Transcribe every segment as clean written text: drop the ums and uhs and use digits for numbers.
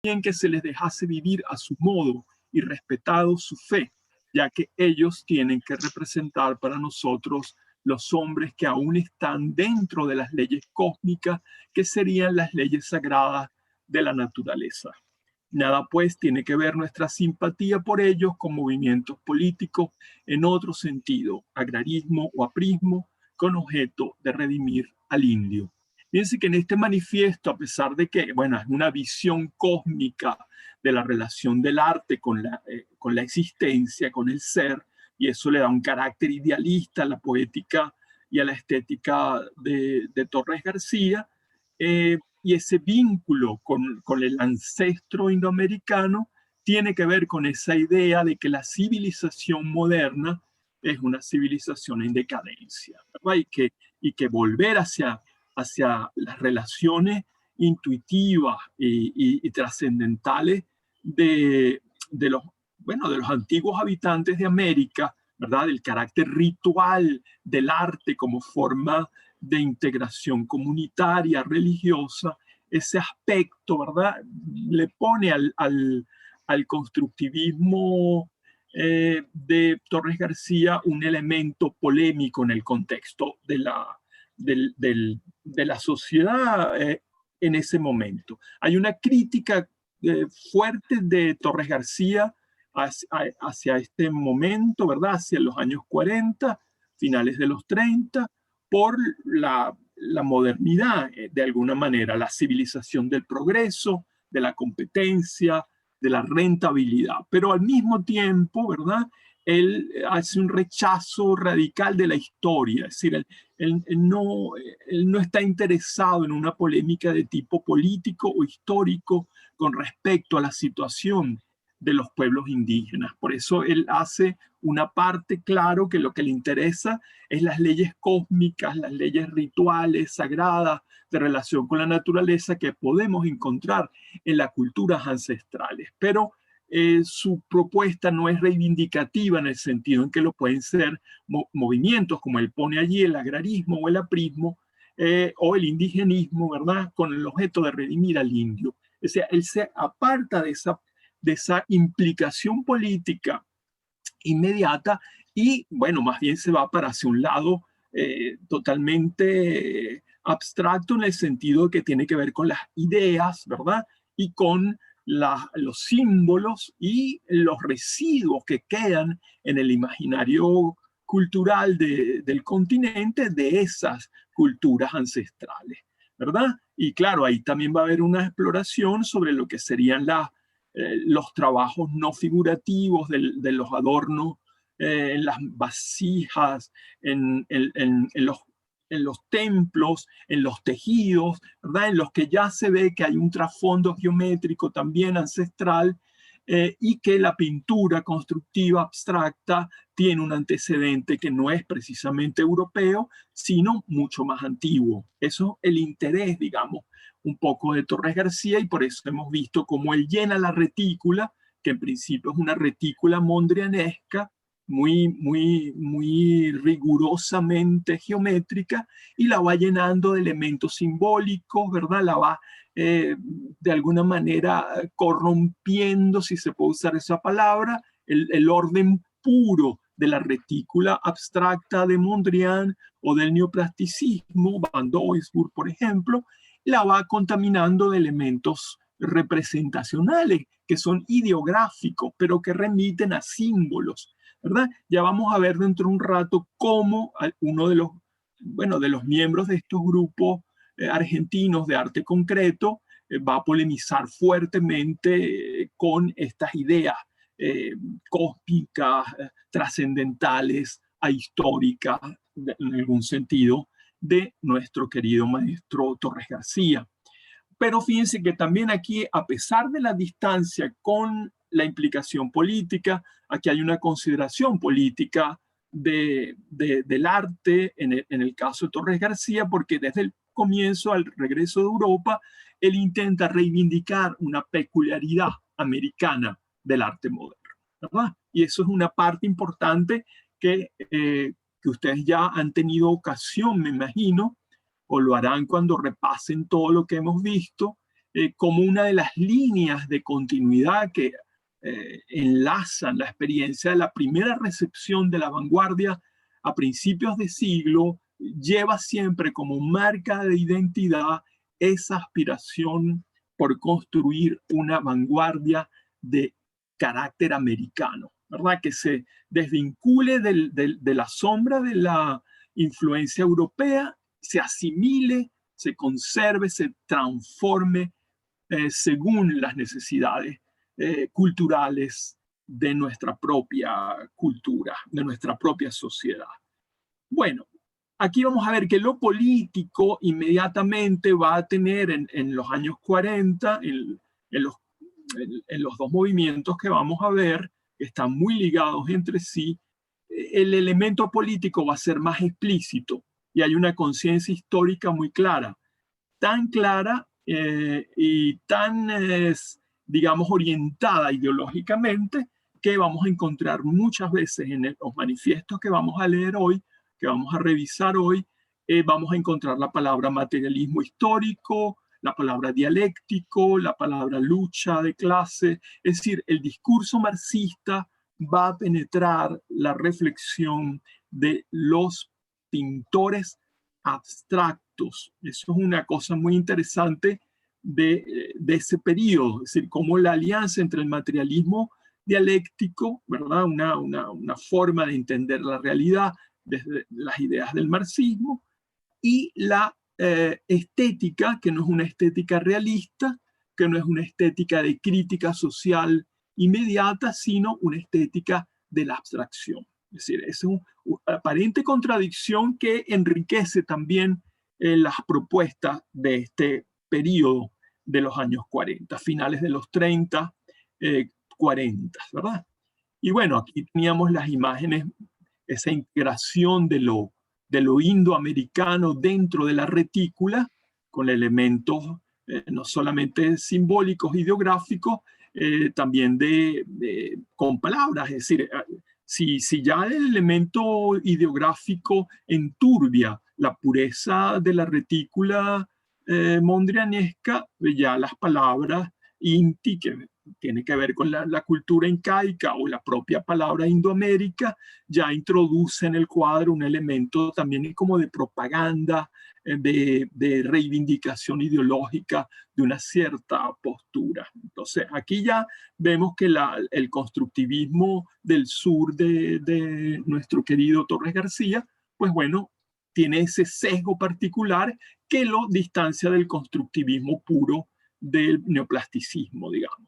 bien que se les dejase vivir a su modo y respetado su fe, ya que ellos tienen que representar para nosotros los hombres que aún están dentro de las leyes cósmicas, que serían las leyes sagradas de la naturaleza. Nada pues tiene que ver nuestra simpatía por ellos con movimientos políticos en otro sentido, agrarismo o aprismo, con objeto de redimir al indio. Fíjense que en este manifiesto, a pesar de que, bueno, es una visión cósmica de la relación del arte con la existencia, con el ser, y eso le da un carácter idealista a la poética y a la estética de Torres García, y ese vínculo con el ancestro indoamericano tiene que ver con esa idea de que la civilización moderna es una civilización en decadencia, ¿verdad? Y que volver hacia las relaciones intuitivas y trascendentales de los, bueno, de los antiguos habitantes de América, ¿verdad? El carácter ritual del arte como forma de integración comunitaria, religiosa, ese aspecto, ¿verdad? Le pone al constructivismo de Torres García un elemento polémico en el contexto de la sociedad en ese momento. Hay una crítica fuerte de Torres García hacia este momento, ¿verdad? Hacia los años 40, finales de los 30, por la modernidad, de alguna manera, la civilización del progreso, de la competencia, de la rentabilidad. Pero al mismo tiempo, ¿verdad? Él hace un rechazo radical de la historia, es decir, él no está interesado en una polémica de tipo político o histórico con respecto a la situación de los pueblos indígenas. Por eso él hace una parte, claro, que lo que le interesa es las leyes cósmicas, las leyes rituales, sagradas, de relación con la naturaleza que podemos encontrar en las culturas ancestrales. Pero su propuesta no es reivindicativa en el sentido en que lo pueden ser movimientos, como él pone allí, el agrarismo o el aprismo, o el indigenismo, ¿verdad? Con el objeto de redimir al indio. O sea, él se aparta de esa implicación política inmediata y, bueno, más bien se va para hacia un lado totalmente abstracto en el sentido de que tiene que ver con las ideas, ¿verdad? Y con los símbolos y los residuos que quedan en el imaginario cultural del continente de esas culturas ancestrales, ¿verdad? Y claro, ahí también va a haber una exploración sobre lo que serían los trabajos no figurativos de los adornos en las vasijas, en los templos, en los tejidos, ¿verdad? En los que ya se ve que hay un trasfondo geométrico también ancestral y que la pintura constructiva abstracta tiene un antecedente que no es precisamente europeo, sino mucho más antiguo. Eso es el interés, digamos, un poco de Torres García y por eso hemos visto cómo él llena la retícula, que en principio es una retícula mondrianesca, muy rigurosamente geométrica, y la va llenando de elementos simbólicos, ¿verdad? La va de alguna manera corrompiendo, si se puede usar esa palabra, el orden puro de la retícula abstracta de Mondrian o del neoplasticismo, Van Doesburg, por ejemplo, la va contaminando de elementos representacionales que son ideográficos, pero que remiten a símbolos, ¿verdad? Ya vamos a ver dentro de un rato cómo uno de los, bueno, de los miembros de estos grupos argentinos de arte concreto va a polemizar fuertemente con estas ideas cósmicas, trascendentales, ahistóricas, en algún sentido, de nuestro querido maestro Torres García. Pero fíjense que también aquí, a pesar de la distancia con la implicación política, aquí hay una consideración política del arte en el caso de Torres García, porque desde el comienzo, al regreso de Europa, él intenta reivindicar una peculiaridad americana del arte moderno, ¿verdad? Y eso es una parte importante que ustedes ya han tenido ocasión, me imagino, o lo harán cuando repasen todo lo que hemos visto, como una de las líneas de continuidad que enlazan la experiencia de la primera recepción de la vanguardia a principios de siglo, lleva siempre como marca de identidad esa aspiración por construir una vanguardia de carácter americano, ¿verdad? Que se desvincule de la sombra de la influencia europea, se asimile, se conserve, se transforme según las necesidades culturales de nuestra propia cultura, de nuestra propia sociedad. Bueno, aquí vamos a ver que lo político inmediatamente va a tener en los años 40, en los dos movimientos que vamos a ver, que están muy ligados entre sí, el elemento político va a ser más explícito y hay una conciencia histórica muy clara, tan clara y tan, digamos, orientada ideológicamente, que vamos a encontrar muchas veces en los manifiestos que vamos a leer hoy, que vamos a revisar hoy, vamos a encontrar la palabra materialismo histórico, la palabra dialéctico, la palabra lucha de clase. Es decir, el discurso marxista va a penetrar la reflexión de los pintores abstractos. Eso es una cosa muy interesante de ese periodo, es decir, cómo la alianza entre el materialismo dialéctico, ¿verdad? Una forma de entender la realidad desde las ideas del marxismo, y la estética, que no es una estética realista, que no es una estética de crítica social inmediata, sino una estética de la abstracción. Es decir, es una aparente contradicción que enriquece también las propuestas de este periodo de los años 40, finales de los 30, 40, ¿verdad? Y bueno, aquí teníamos las imágenes, esa integración de lo indoamericano dentro de la retícula, con elementos no solamente simbólicos, ideográficos, también con palabras. Es decir, si ya el elemento ideográfico enturbia la pureza de la retícula mondrianesca, ya las palabras inti, que tiene que ver con la cultura incaica, o la propia palabra Indoamérica, ya introduce en el cuadro un elemento también como de propaganda, de reivindicación ideológica de una cierta postura. Entonces, aquí ya vemos que el constructivismo del sur de nuestro querido Torres García, pues bueno, tiene ese sesgo particular que lo distancia del constructivismo puro del neoplasticismo, digamos.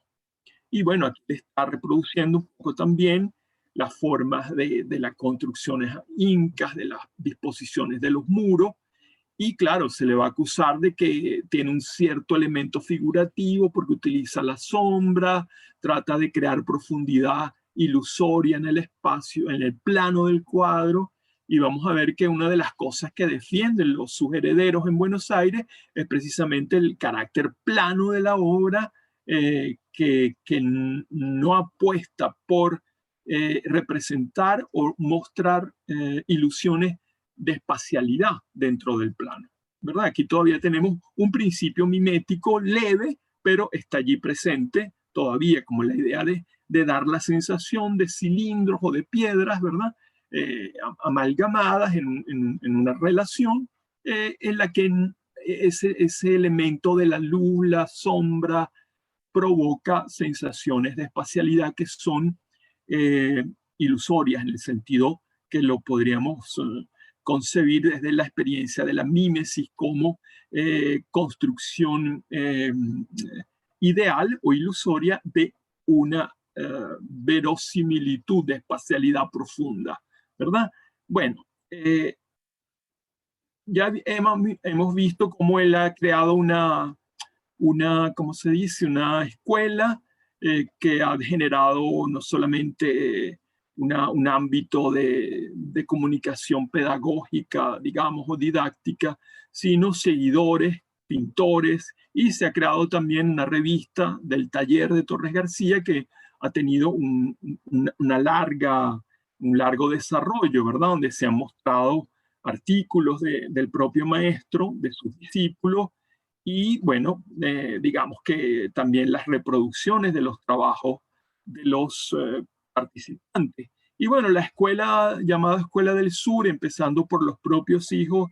Y bueno, aquí está reproduciendo un poco también las formas de las construcciones incas, de las disposiciones de los muros. Y claro, se le va a acusar de que tiene un cierto elemento figurativo porque utiliza la sombra, trata de crear profundidad ilusoria en el espacio, en el plano del cuadro. Y vamos a ver que una de las cosas que defienden sus herederos en Buenos Aires es precisamente el carácter plano de la obra, que no apuesta por representar o mostrar ilusiones de espacialidad dentro del plano, ¿verdad? Aquí todavía tenemos un principio mimético leve, pero está allí presente todavía como la idea de dar la sensación de cilindros o de piedras, ¿verdad? Amalgamadas en una relación en la que ese elemento de la luz, la sombra, provoca sensaciones de espacialidad que son ilusorias, en el sentido que lo podríamos concebir desde la experiencia de la mímesis como construcción ideal o ilusoria de una verosimilitud de espacialidad profunda, ¿verdad? Bueno, ya hemos visto cómo él ha creado ¿cómo se dice? Una escuela que ha generado no solamente un ámbito de comunicación pedagógica, digamos, o didáctica, sino seguidores, pintores, y se ha creado también una revista del taller de Torres García que ha tenido un largo desarrollo, ¿verdad? Donde se han mostrado artículos del propio maestro, de sus discípulos, y bueno, digamos que también las reproducciones de los trabajos de los participantes. Y bueno, la escuela llamada Escuela del Sur, empezando por los propios hijos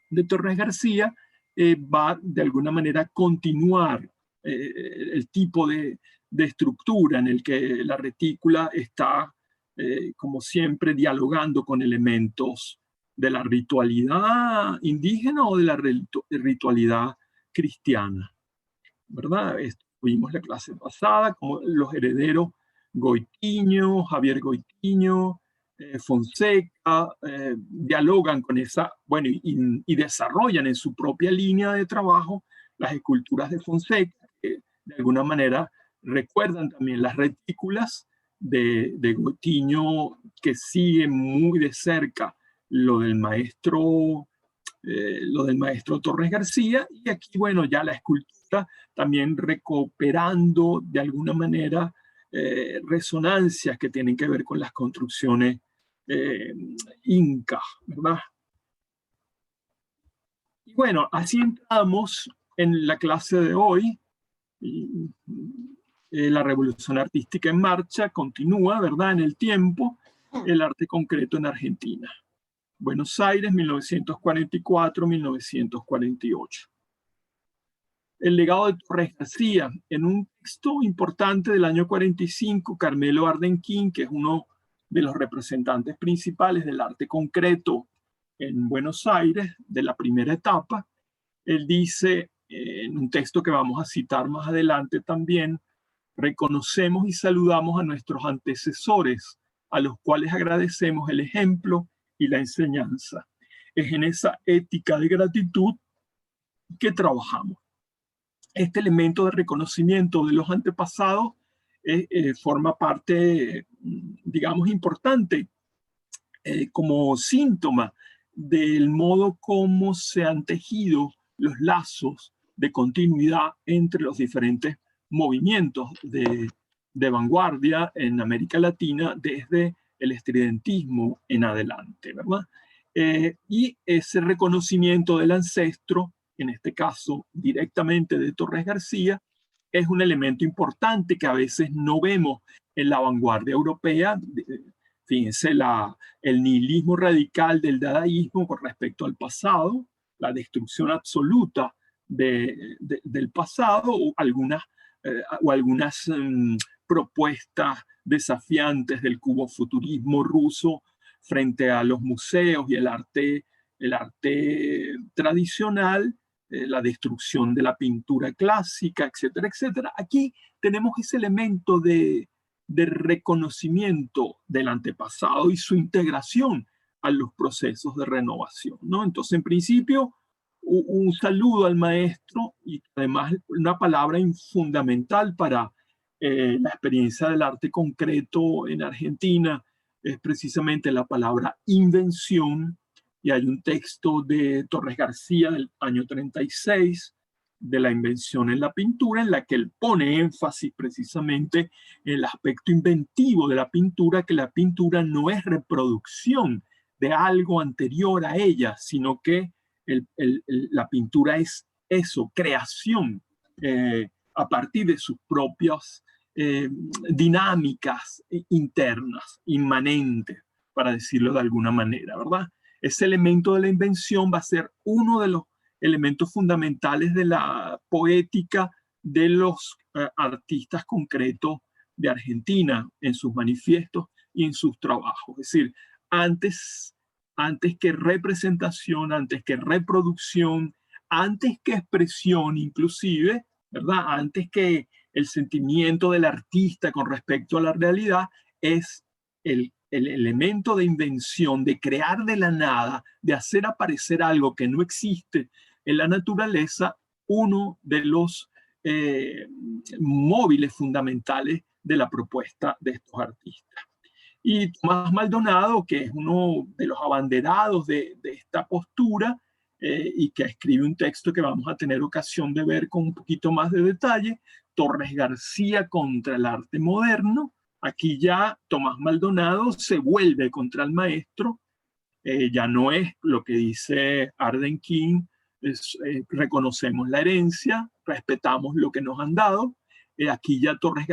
de Torres García, va de alguna manera a continuar el tipo de estructura en el que la retícula está, como siempre, dialogando con elementos de la ritualidad indígena o de la ritualidad cristiana, ¿verdad? Vimos la clase pasada, como los herederos Goitiño, Javier Goitiño, Fonseca, dialogan con esa, bueno, y desarrollan en su propia línea de trabajo las esculturas de Fonseca, que de alguna manera recuerdan también las retículas de Goitiño, que siguen muy de cerca lo del maestro Torres García, y aquí, bueno, ya la escultura también recuperando de alguna manera resonancias que tienen que ver con las construcciones incas, ¿verdad? Y bueno, así entramos en la clase de hoy. La revolución artística en marcha continúa, ¿verdad? En el tiempo, el arte concreto en Argentina. Buenos Aires, 1944-1948. El legado de Torres García. En un texto importante del año 45, Carmelo Ardenquín, que es uno de los representantes principales del arte concreto en Buenos Aires, de la primera etapa, él dice, en un texto que vamos a citar más adelante también, reconocemos y saludamos a nuestros antecesores, a los cuales agradecemos el ejemplo y la enseñanza. Es en esa ética de gratitud que trabajamos. Este elemento de reconocimiento de los antepasados forma parte, digamos, importante como síntoma del modo como se han tejido los lazos de continuidad entre los diferentes movimientos de vanguardia en América Latina desde el estridentismo en adelante, ¿verdad? Y ese reconocimiento del ancestro, en este caso directamente de Torres García, es un elemento importante que a veces no vemos en la vanguardia europea. Fíjense, el nihilismo radical del dadaísmo con respecto al pasado, la destrucción absoluta del pasado, o algunas propuestas desafiantes del cubofuturismo ruso frente a los museos y el arte tradicional, la destrucción de la pintura clásica, etcétera, etcétera. Aquí tenemos ese elemento de reconocimiento del antepasado y su integración a los procesos de renovación, ¿no? Entonces, en principio, un saludo al maestro y además una palabra fundamental para la experiencia del arte concreto en Argentina es precisamente la palabra invención, y hay un texto de Torres García del año 36 de la invención en la pintura, en la que él pone énfasis precisamente en el aspecto inventivo de la pintura, que la pintura no es reproducción de algo anterior a ella, sino que la pintura es eso, creación a partir de sus propias dinámicas internas, inmanentes, para decirlo de alguna manera, ¿verdad? Ese elemento de la invención va a ser uno de los elementos fundamentales de la poética de los artistas concretos de Argentina en sus manifiestos y en sus trabajos. Es decir, antes que representación, antes que reproducción, antes que expresión inclusive, ¿verdad? Antes que el sentimiento del artista con respecto a la realidad, es el elemento de invención, de crear de la nada, de hacer aparecer algo que no existe en la naturaleza, uno de los móviles fundamentales de la propuesta de estos artistas. Y Tomás Maldonado, que es uno de los abanderados de esta postura y que escribe un texto que vamos a tener ocasión de ver con un poquito más de detalle, Torres García contra el arte moderno. Aquí ya Tomás Maldonado se vuelve contra el maestro, ya no es lo que dice Ardenquín, reconocemos la herencia, respetamos lo que nos han dado. Aquí ya Tomás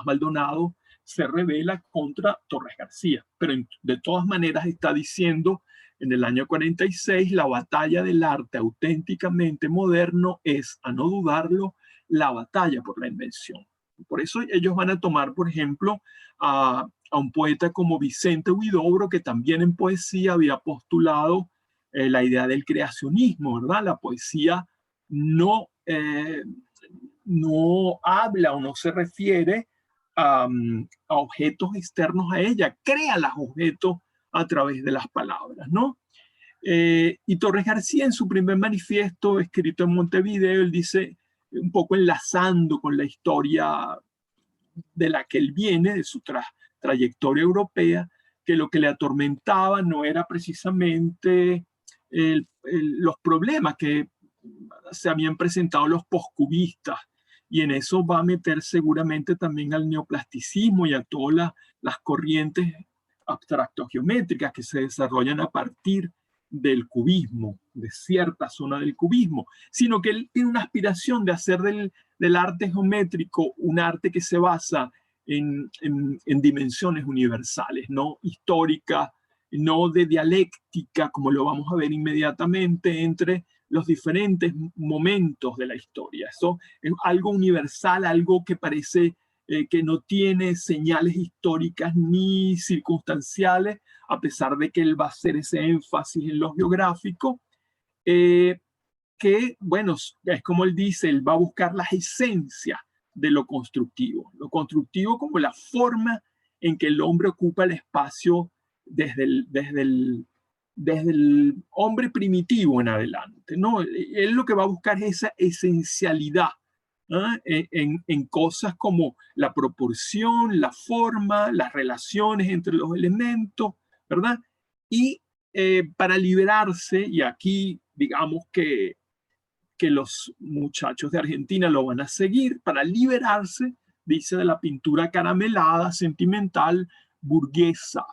Maldonado se revela contra Torres García, pero de todas maneras está diciendo en el año 46, la batalla del arte auténticamente moderno es, a no dudarlo, la batalla por la invención. Por eso ellos van a tomar, por ejemplo, a un poeta como Vicente Huidobro, que también en poesía había postulado la idea del creacionismo, ¿verdad? La poesía no habla o no se refiere a objetos externos a ella, crea los objetos a través de las palabras, ¿no? Y Torres García, en su primer manifiesto escrito en Montevideo, él dice, un poco enlazando con la historia de la que él viene, de su trayectoria europea, que lo que le atormentaba no era precisamente los problemas que se habían presentado los poscubistas, y en eso va a meter seguramente también al neoplasticismo y a todas las corrientes abstracto-geométricas que se desarrollan a partir del cubismo, de cierta zona del cubismo, sino que él tiene una aspiración de hacer del arte geométrico un arte que se basa en dimensiones universales, no históricas, no de dialéctica, como lo vamos a ver inmediatamente, entre los diferentes momentos de la historia. Eso es algo universal, algo que parece que no tiene señales históricas ni circunstanciales, a pesar de que él va a hacer ese énfasis en lo geográfico, que, bueno, es como él dice, él va a buscar las esencias de lo constructivo como la forma en que el hombre ocupa el espacio desde el hombre primitivo en adelante, ¿no? Él lo que va a buscar es esa esencialidad, ¿no? En cosas como la proporción, la forma, las relaciones entre los elementos, ¿verdad? Y para liberarse, y aquí digamos que los muchachos de Argentina lo van a seguir, para liberarse, dice, de la pintura caramelada, sentimental, burguesa,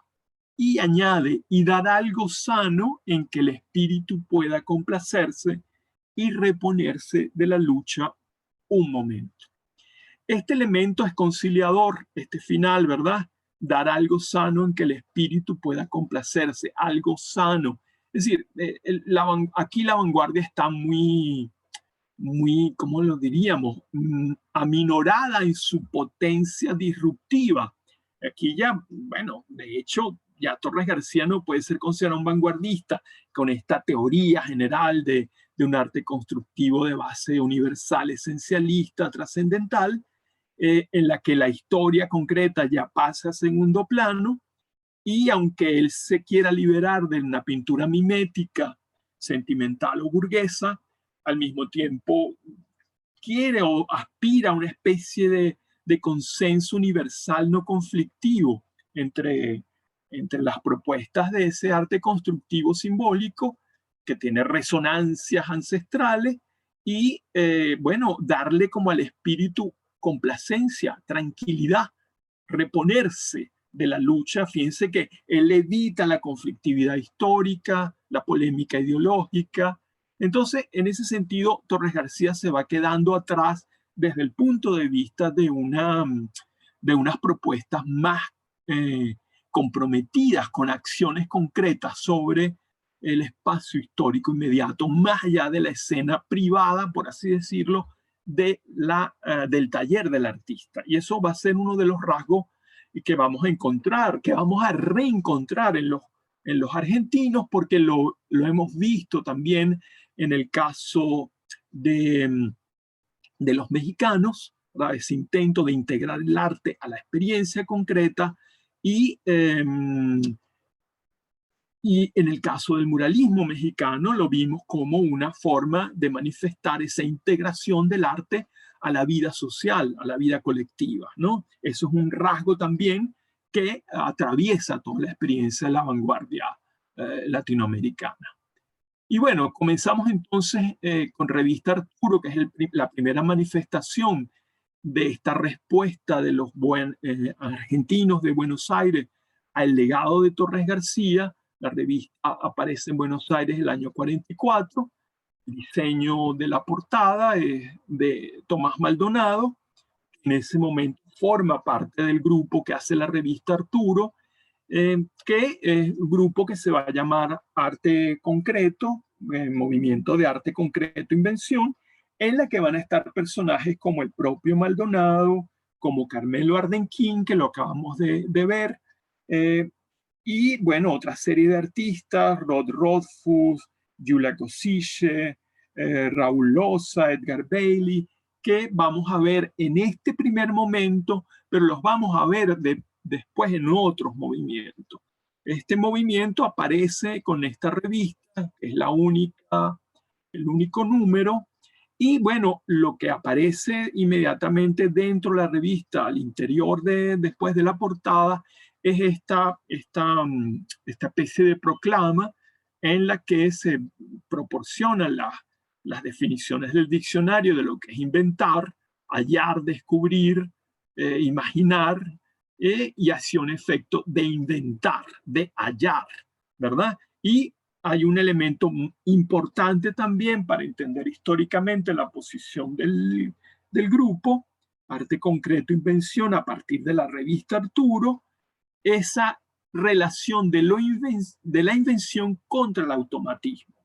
y añade, y dar algo sano en que el espíritu pueda complacerse y reponerse de la lucha un momento. Este elemento es conciliador, este final, ¿verdad? Dar algo sano en que el espíritu pueda complacerse, algo sano. Es decir, aquí la vanguardia está muy, ¿cómo lo diríamos? Aminorada en su potencia disruptiva. Aquí ya, bueno, de hecho, ya Torres García no puede ser considerado un vanguardista con esta teoría general de un arte constructivo de base universal, esencialista, trascendental, en la que la historia concreta ya pasa a segundo plano, y aunque él se quiera liberar de una pintura mimética, sentimental o burguesa, al mismo tiempo quiere o aspira a una especie de consenso universal no conflictivo entre las propuestas de ese arte constructivo simbólico que tiene resonancias ancestrales y, bueno, darle como al espíritu complacencia, tranquilidad, reponerse de la lucha. Fíjense que él evita la conflictividad histórica, la polémica ideológica. Entonces, en ese sentido, Torres García se va quedando atrás desde el punto de vista de unas propuestas más comprometidas con acciones concretas sobre el espacio histórico inmediato, más allá de la escena privada, por así decirlo, del taller del artista. Y eso va a ser uno de los rasgos que vamos a encontrar, que vamos a reencontrar en los argentinos, porque lo hemos visto también en el caso de los mexicanos, ¿verdad? Ese intento de integrar el arte a la experiencia concreta, y en el caso del muralismo mexicano lo vimos como una forma de manifestar esa integración del arte a la vida social, a la vida colectiva, ¿no? Eso es un rasgo también que atraviesa toda la experiencia de la vanguardia latinoamericana. Y bueno, comenzamos entonces con Revista Arturo, que es la primera manifestación de esta respuesta de los argentinos de Buenos Aires al legado de Torres García, La revista aparece en Buenos Aires el año 44. El diseño de la portada es de Tomás Maldonado. En ese momento forma parte del grupo que hace la revista Arturo, que es un grupo que se va a llamar Arte Concreto, Movimiento de Arte Concreto Invención, en la que van a estar personajes como el propio Maldonado, como Carmelo Ardenquín, que lo acabamos de ver, y bueno, otra serie de artistas, Rod Rothfuss, Gyula Kosice, Raúl Loza, Edgar Bailey, que vamos a ver en este primer momento, pero los vamos a ver después en otros movimientos. Este movimiento aparece con esta revista, que es el único número, y bueno, lo que aparece inmediatamente dentro de la revista, al interior después de la portada, es esta especie de proclama en la que se proporcionan las definiciones del diccionario de lo que es inventar, hallar, descubrir, imaginar, y hacia un efecto de inventar, de hallar, ¿verdad? Y hay un elemento importante también para entender históricamente la posición del grupo, Arte Concreto Invención, a partir de la revista Arturo, esa relación de la invención contra el automatismo.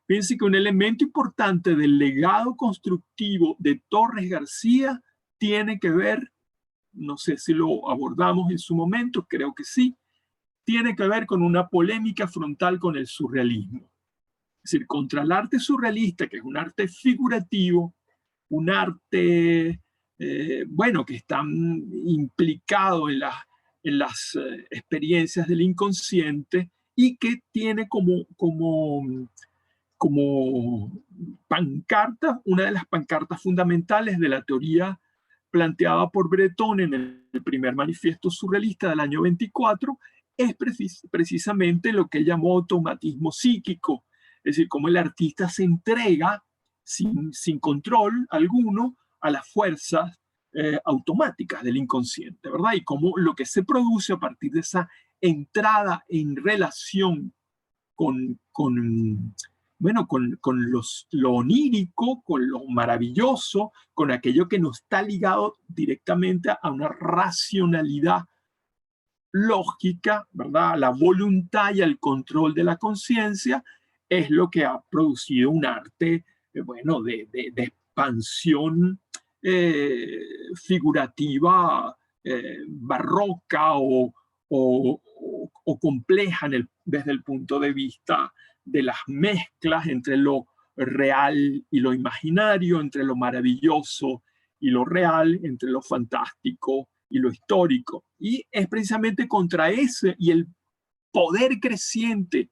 Fíjense que un elemento importante del legado constructivo de Torres García tiene que ver, no sé si lo abordamos en su momento, creo que sí, tiene que ver con una polémica frontal con el surrealismo. Es decir, contra el arte surrealista, que es un arte figurativo, un arte, bueno, que está implicado en las experiencias del inconsciente y que tiene como pancarta, una de las pancartas fundamentales de la teoría planteada por Breton en el primer manifiesto surrealista del año 24, es precisamente lo que él llamó automatismo psíquico, es decir, cómo el artista se entrega sin control alguno a las fuerzas automáticas del inconsciente, ¿verdad? Y cómo lo que se produce a partir de esa entrada en relación bueno, con lo onírico, con lo maravilloso, con aquello que no está ligado directamente a una racionalidad lógica, ¿verdad? La voluntad y el control de la conciencia es lo que ha producido un arte, bueno, de expansión figurativa, barroca o compleja desde el punto de vista de las mezclas entre lo real y lo imaginario, entre lo maravilloso y lo real, entre lo fantástico y lo histórico. Y es precisamente contra ese y el poder creciente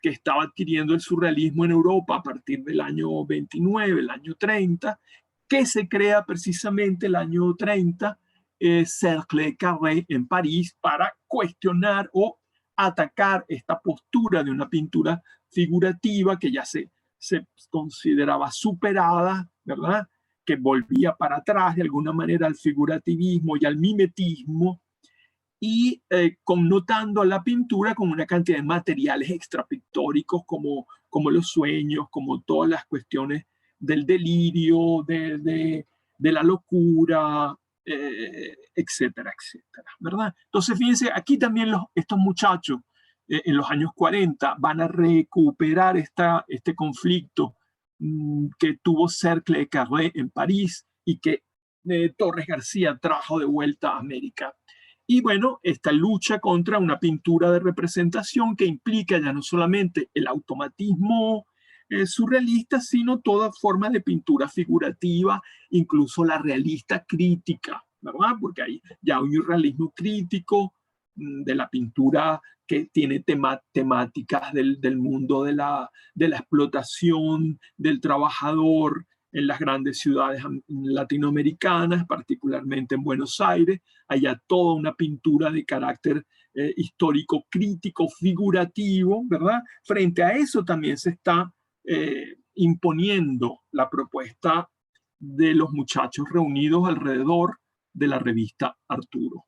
que estaba adquiriendo el surrealismo en Europa a partir del año 29, el año 30, que se crea precisamente el año 30 Cercle Carré en París para cuestionar o atacar esta postura de una pintura figurativa que ya se consideraba superada, ¿verdad? Que volvía para atrás de alguna manera al figurativismo y al mimetismo, y connotando a la pintura con una cantidad de materiales extrapictóricos como los sueños, como todas las cuestiones del delirio, de la locura, etcétera, etcétera, ¿verdad? Entonces, fíjense, aquí también estos muchachos en los años 40 van a recuperar este conflicto que tuvo Cercle Carré en París y que Torres García trajo de vuelta a América. Y bueno, esta lucha contra una pintura de representación que implica ya no solamente el automatismo surrealista, sino toda forma de pintura figurativa, incluso la realista crítica, ¿verdad? Porque hay ya un realismo crítico de la pintura que tiene temáticas del mundo de la explotación, del trabajador en las grandes ciudades latinoamericanas, particularmente en Buenos Aires. Hay toda una pintura de carácter histórico, crítico, figurativo, ¿verdad? Frente a eso también se está imponiendo la propuesta de los muchachos reunidos alrededor de la revista Arturo.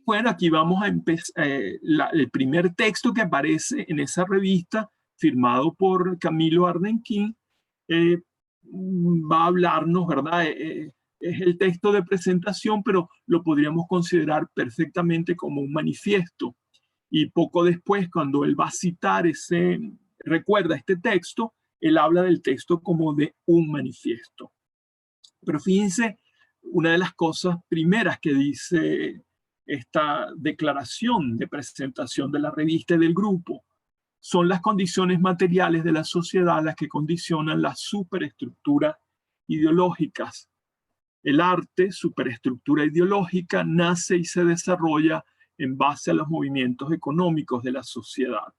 bueno, aquí vamos a empezar. El primer texto que aparece en esa revista, firmado por Camilo Ardenquín, va a hablarnos, ¿verdad? Es el texto de presentación, pero lo podríamos considerar perfectamente como un manifiesto. Y poco después, cuando él va a citar recuerda este texto, él habla del texto como de un manifiesto. Pero fíjense, una de las cosas primeras que dice esta declaración de presentación de la revista y del grupo son las condiciones materiales de la sociedad las que condicionan las superestructuras ideológicas. El arte, superestructura ideológica, nace y se desarrolla en base a los movimientos económicos de la sociedad.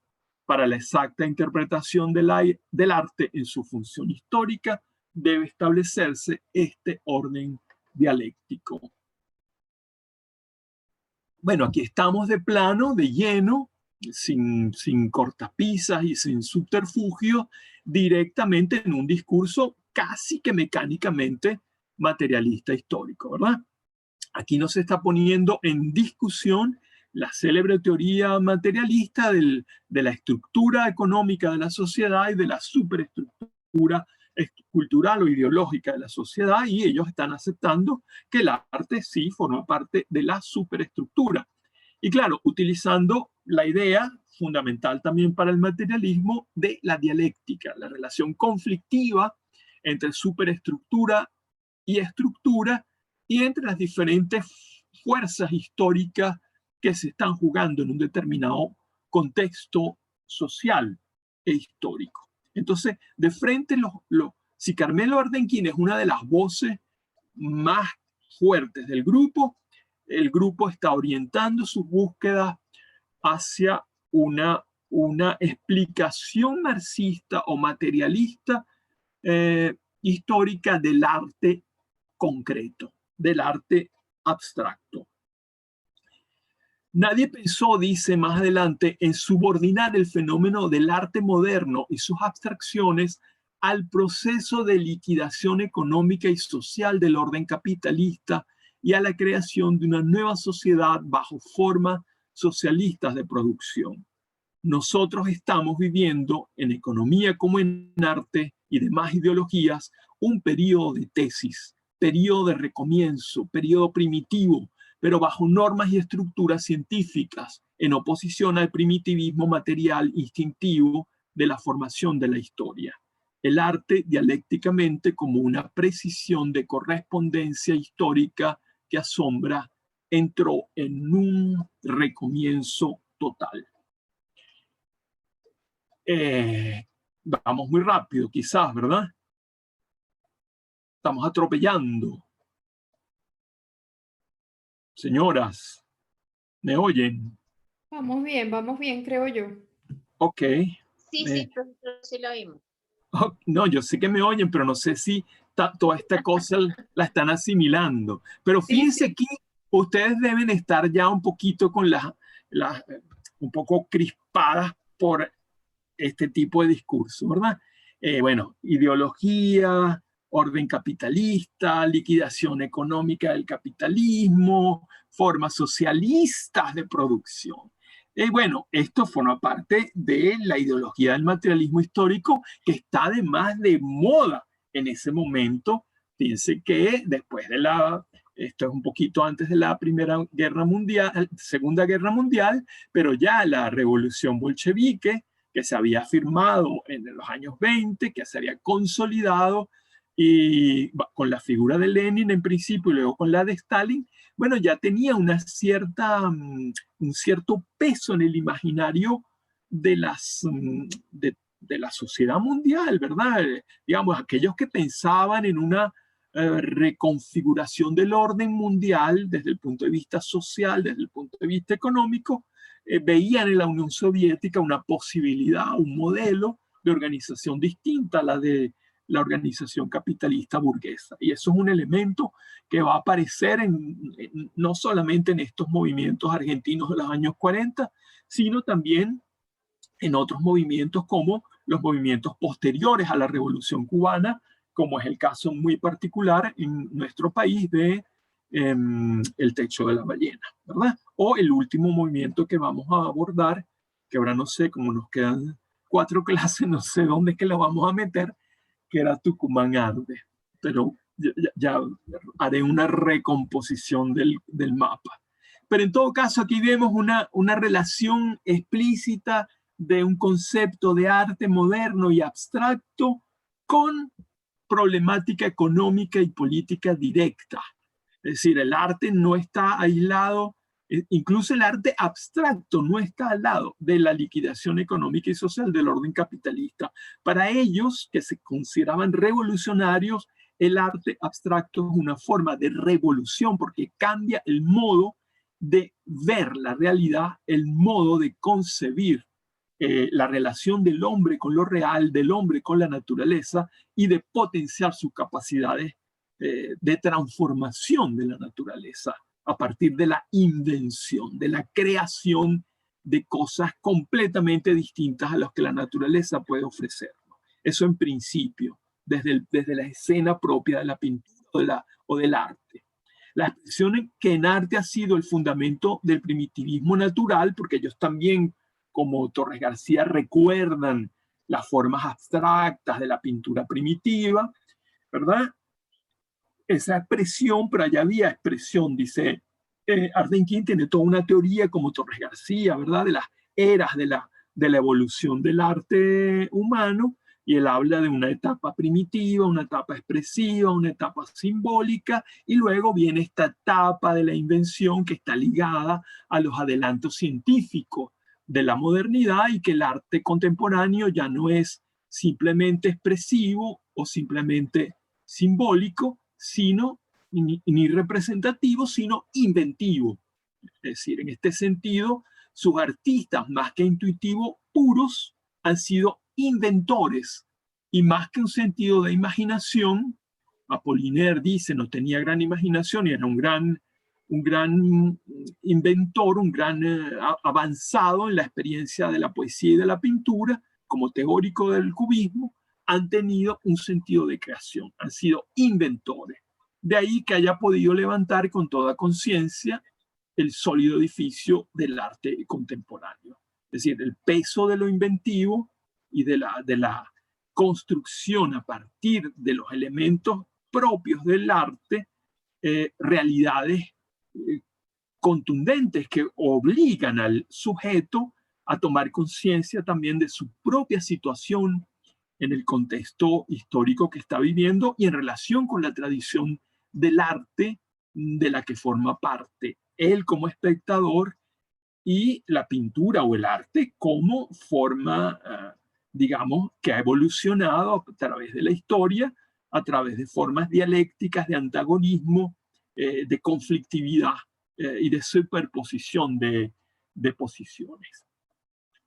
Para la exacta interpretación del arte en su función histórica, debe establecerse este orden dialéctico. Bueno, aquí estamos de plano, de lleno, sin cortapisas y sin subterfugio, directamente en un discurso casi que mecánicamente materialista histórico, ¿verdad? Aquí no se está poniendo en discusión la célebre teoría materialista de la estructura económica de la sociedad y de la superestructura cultural o ideológica de la sociedad, y ellos están aceptando que el arte sí forma parte de la superestructura. Y claro, utilizando la idea fundamental también para el materialismo de la dialéctica, la relación conflictiva entre superestructura y estructura, y entre las diferentes fuerzas históricas que se están jugando en un determinado contexto social e histórico. Entonces, de frente, si Carmelo Ardenquín es una de las voces más fuertes del grupo, el grupo está orientando sus búsquedas hacia una explicación marxista o materialista histórica del arte concreto, del arte abstracto. Nadie pensó, dice más adelante, en subordinar el fenómeno del arte moderno y sus abstracciones al proceso de liquidación económica y social del orden capitalista y a la creación de una nueva sociedad bajo formas socialistas de producción. Nosotros estamos viviendo, en economía como en arte y demás ideologías, un periodo de tesis, periodo de recomienzo, periodo primitivo, pero bajo normas y estructuras científicas, en oposición al primitivismo material instintivo de la formación de la historia. El arte dialécticamente como una precisión de correspondencia histórica que asombra, entró en un recomienzo total. Vamos muy rápido, quizás, ¿verdad? Estamos atropellando. Señoras, ¿me oyen? Vamos bien, creo yo. Ok. Sí, profesor, sí lo oímos. Oh, no, yo sé que me oyen, pero no sé si toda esta cosa la están asimilando. Pero fíjense que ustedes deben estar ya un poquito con un poco crispadas por este tipo de discurso, ¿verdad? Bueno, ideología, orden capitalista, liquidación económica del capitalismo, formas socialistas de producción. Bueno, esto forma parte de la ideología del materialismo histórico que está además de moda en ese momento. Fíjense que después de esto es un poquito antes de la Segunda Guerra Mundial, pero ya la revolución bolchevique, que se había firmado en los años 20, que se había consolidado y con la figura de Lenin en principio y luego con la de Stalin, bueno, ya tenía un cierto peso en el imaginario de la sociedad mundial, ¿verdad? Digamos, aquellos que pensaban en una reconfiguración del orden mundial desde el punto de vista social, desde el punto de vista económico, veían en la Unión Soviética una posibilidad, un modelo de organización distinta a la de la organización capitalista burguesa. Y eso es un elemento que va a aparecer no solamente en estos movimientos argentinos de los años 40, sino también en otros movimientos como los movimientos posteriores a la Revolución Cubana, como es el caso muy particular en nuestro país de El techo de la ballena, ¿verdad? O el último movimiento que vamos a abordar, que ahora no sé, como nos quedan 4 clases, no sé dónde es que lo vamos a meter, que era Tucumán Arde, pero ya haré una recomposición del mapa. Pero en todo caso, aquí vemos una relación explícita de un concepto de arte moderno y abstracto con problemática económica y política directa. Es decir, el arte no está aislado, incluso el arte abstracto no está al lado de la liquidación económica y social del orden capitalista. Para ellos, que se consideraban revolucionarios, el arte abstracto es una forma de revolución porque cambia el modo de ver la realidad, el modo de concebir la relación del hombre con lo real, del hombre con la naturaleza y de potenciar sus capacidades de transformación de la naturaleza a partir de la invención, de la creación de cosas completamente distintas a las que la naturaleza puede ofrecer. Eso en principio, desde la escena propia de la pintura o del arte. La expresión que en arte ha sido el fundamento del primitivismo natural, porque ellos también, como Torres García, recuerdan las formas abstractas de la pintura primitiva, ¿verdad? Esa expresión, pero allá había expresión, dice Ardenquín, tiene toda una teoría como Torres García, ¿verdad? De las eras de la evolución del arte humano, y él habla de una etapa primitiva, una etapa expresiva, una etapa simbólica, y luego viene esta etapa de la invención que está ligada a los adelantos científicos de la modernidad y que el arte contemporáneo ya no es simplemente expresivo o simplemente simbólico, sino ni representativo, sino inventivo. Es decir, en este sentido, sus artistas, más que intuitivos puros, han sido inventores, y más que un sentido de imaginación, Apollinaire dice, no tenía gran imaginación y era un gran inventor, un gran avanzado en la experiencia de la poesía y de la pintura, como teórico del cubismo, han tenido un sentido de creación, han sido inventores. De ahí que haya podido levantar con toda conciencia el sólido edificio del arte contemporáneo. Es decir, el peso de lo inventivo y de la construcción a partir de los elementos propios del arte, realidades contundentes que obligan al sujeto a tomar conciencia también de su propia situación en el contexto histórico que está viviendo y en relación con la tradición del arte de la que forma parte. Él como espectador y la pintura o el arte como forma, digamos, que ha evolucionado a través de la historia, a través de formas dialécticas de antagonismo, de conflictividad y de superposición de posiciones.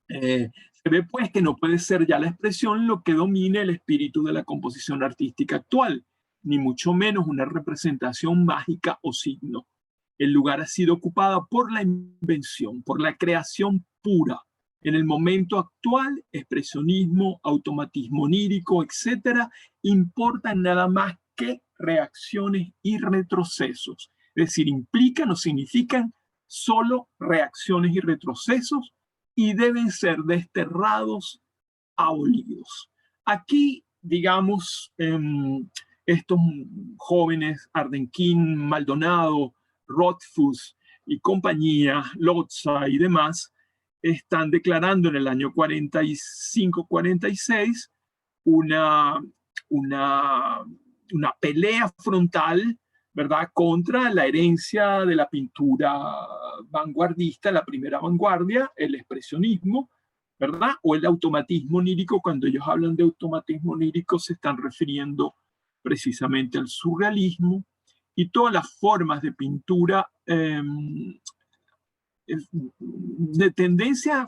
Se ve pues que no puede ser ya la expresión lo que domine el espíritu de la composición artística actual, ni mucho menos una representación mágica o signo. El lugar ha sido ocupado por la invención, por la creación pura. En el momento actual, expresionismo, automatismo onírico, etcétera, importan nada más que reacciones y retrocesos. Es decir, implican o significan solo reacciones y retrocesos y deben ser desterrados, abolidos. Aquí, digamos, estos jóvenes, Ardenquín, Maldonado, Rothfuss y compañía, Lotza y demás, están declarando en el año 45-46 una pelea frontal, ¿verdad?, contra la herencia de la pintura vanguardista, la primera vanguardia, el expresionismo, ¿verdad?, o el automatismo onírico. Cuando ellos hablan de automatismo onírico se están refiriendo precisamente al surrealismo y todas las formas de pintura de tendencia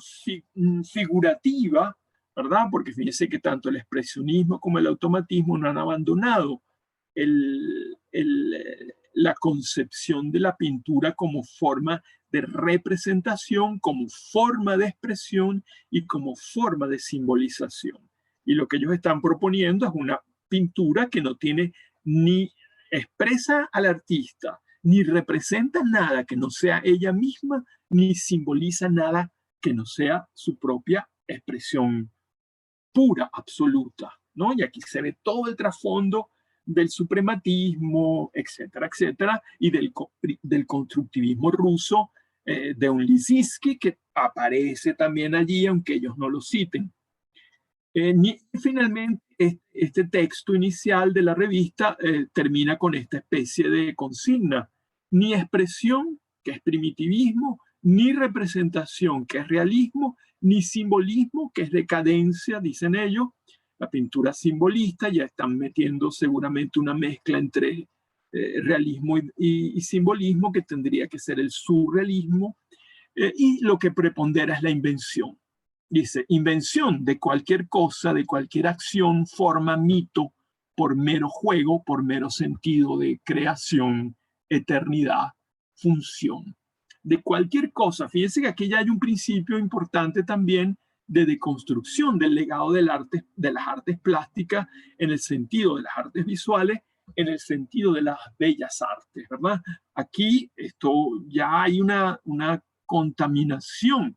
figurativa, ¿verdad? Porque fíjense que tanto el expresionismo como el automatismo no han abandonado la concepción de la pintura como forma de representación, como forma de expresión y como forma de simbolización. Y lo que ellos están proponiendo es una pintura que no tiene ni expresa al artista, ni representa nada que no sea ella misma, ni simboliza nada que no sea su propia expresión pura, absoluta, ¿no? Y aquí se ve todo el trasfondo del suprematismo, etcétera, etcétera, y del constructivismo ruso de un Lissinsky que aparece también allí, aunque ellos no lo citen. Finalmente, este texto inicial de la revista termina con esta especie de consigna: ni expresión, que es primitivismo, ni representación, que es realismo, ni simbolismo, que es decadencia, dicen ellos. La pintura simbolista, ya están metiendo seguramente una mezcla entre realismo y simbolismo, que tendría que ser el surrealismo, y lo que prepondera es la invención. Dice: invención de cualquier cosa, de cualquier acción, forma, mito, por mero juego, por mero sentido de creación, eternidad, función. De cualquier cosa. Fíjense que aquí ya hay un principio importante también de deconstrucción del legado del arte, de las artes plásticas, en el sentido de las artes visuales, en el sentido de las bellas artes, ¿verdad? Aquí esto ya hay una contaminación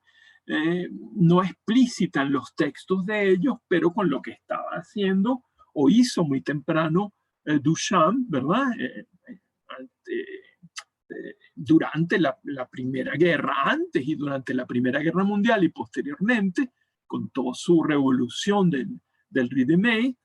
no explícita en los textos de ellos, pero con lo que estaba haciendo o hizo muy temprano Duchamp, ¿verdad? Durante la Primera Guerra, antes y durante la Primera Guerra Mundial y posteriormente, con toda su revolución del Riedemey,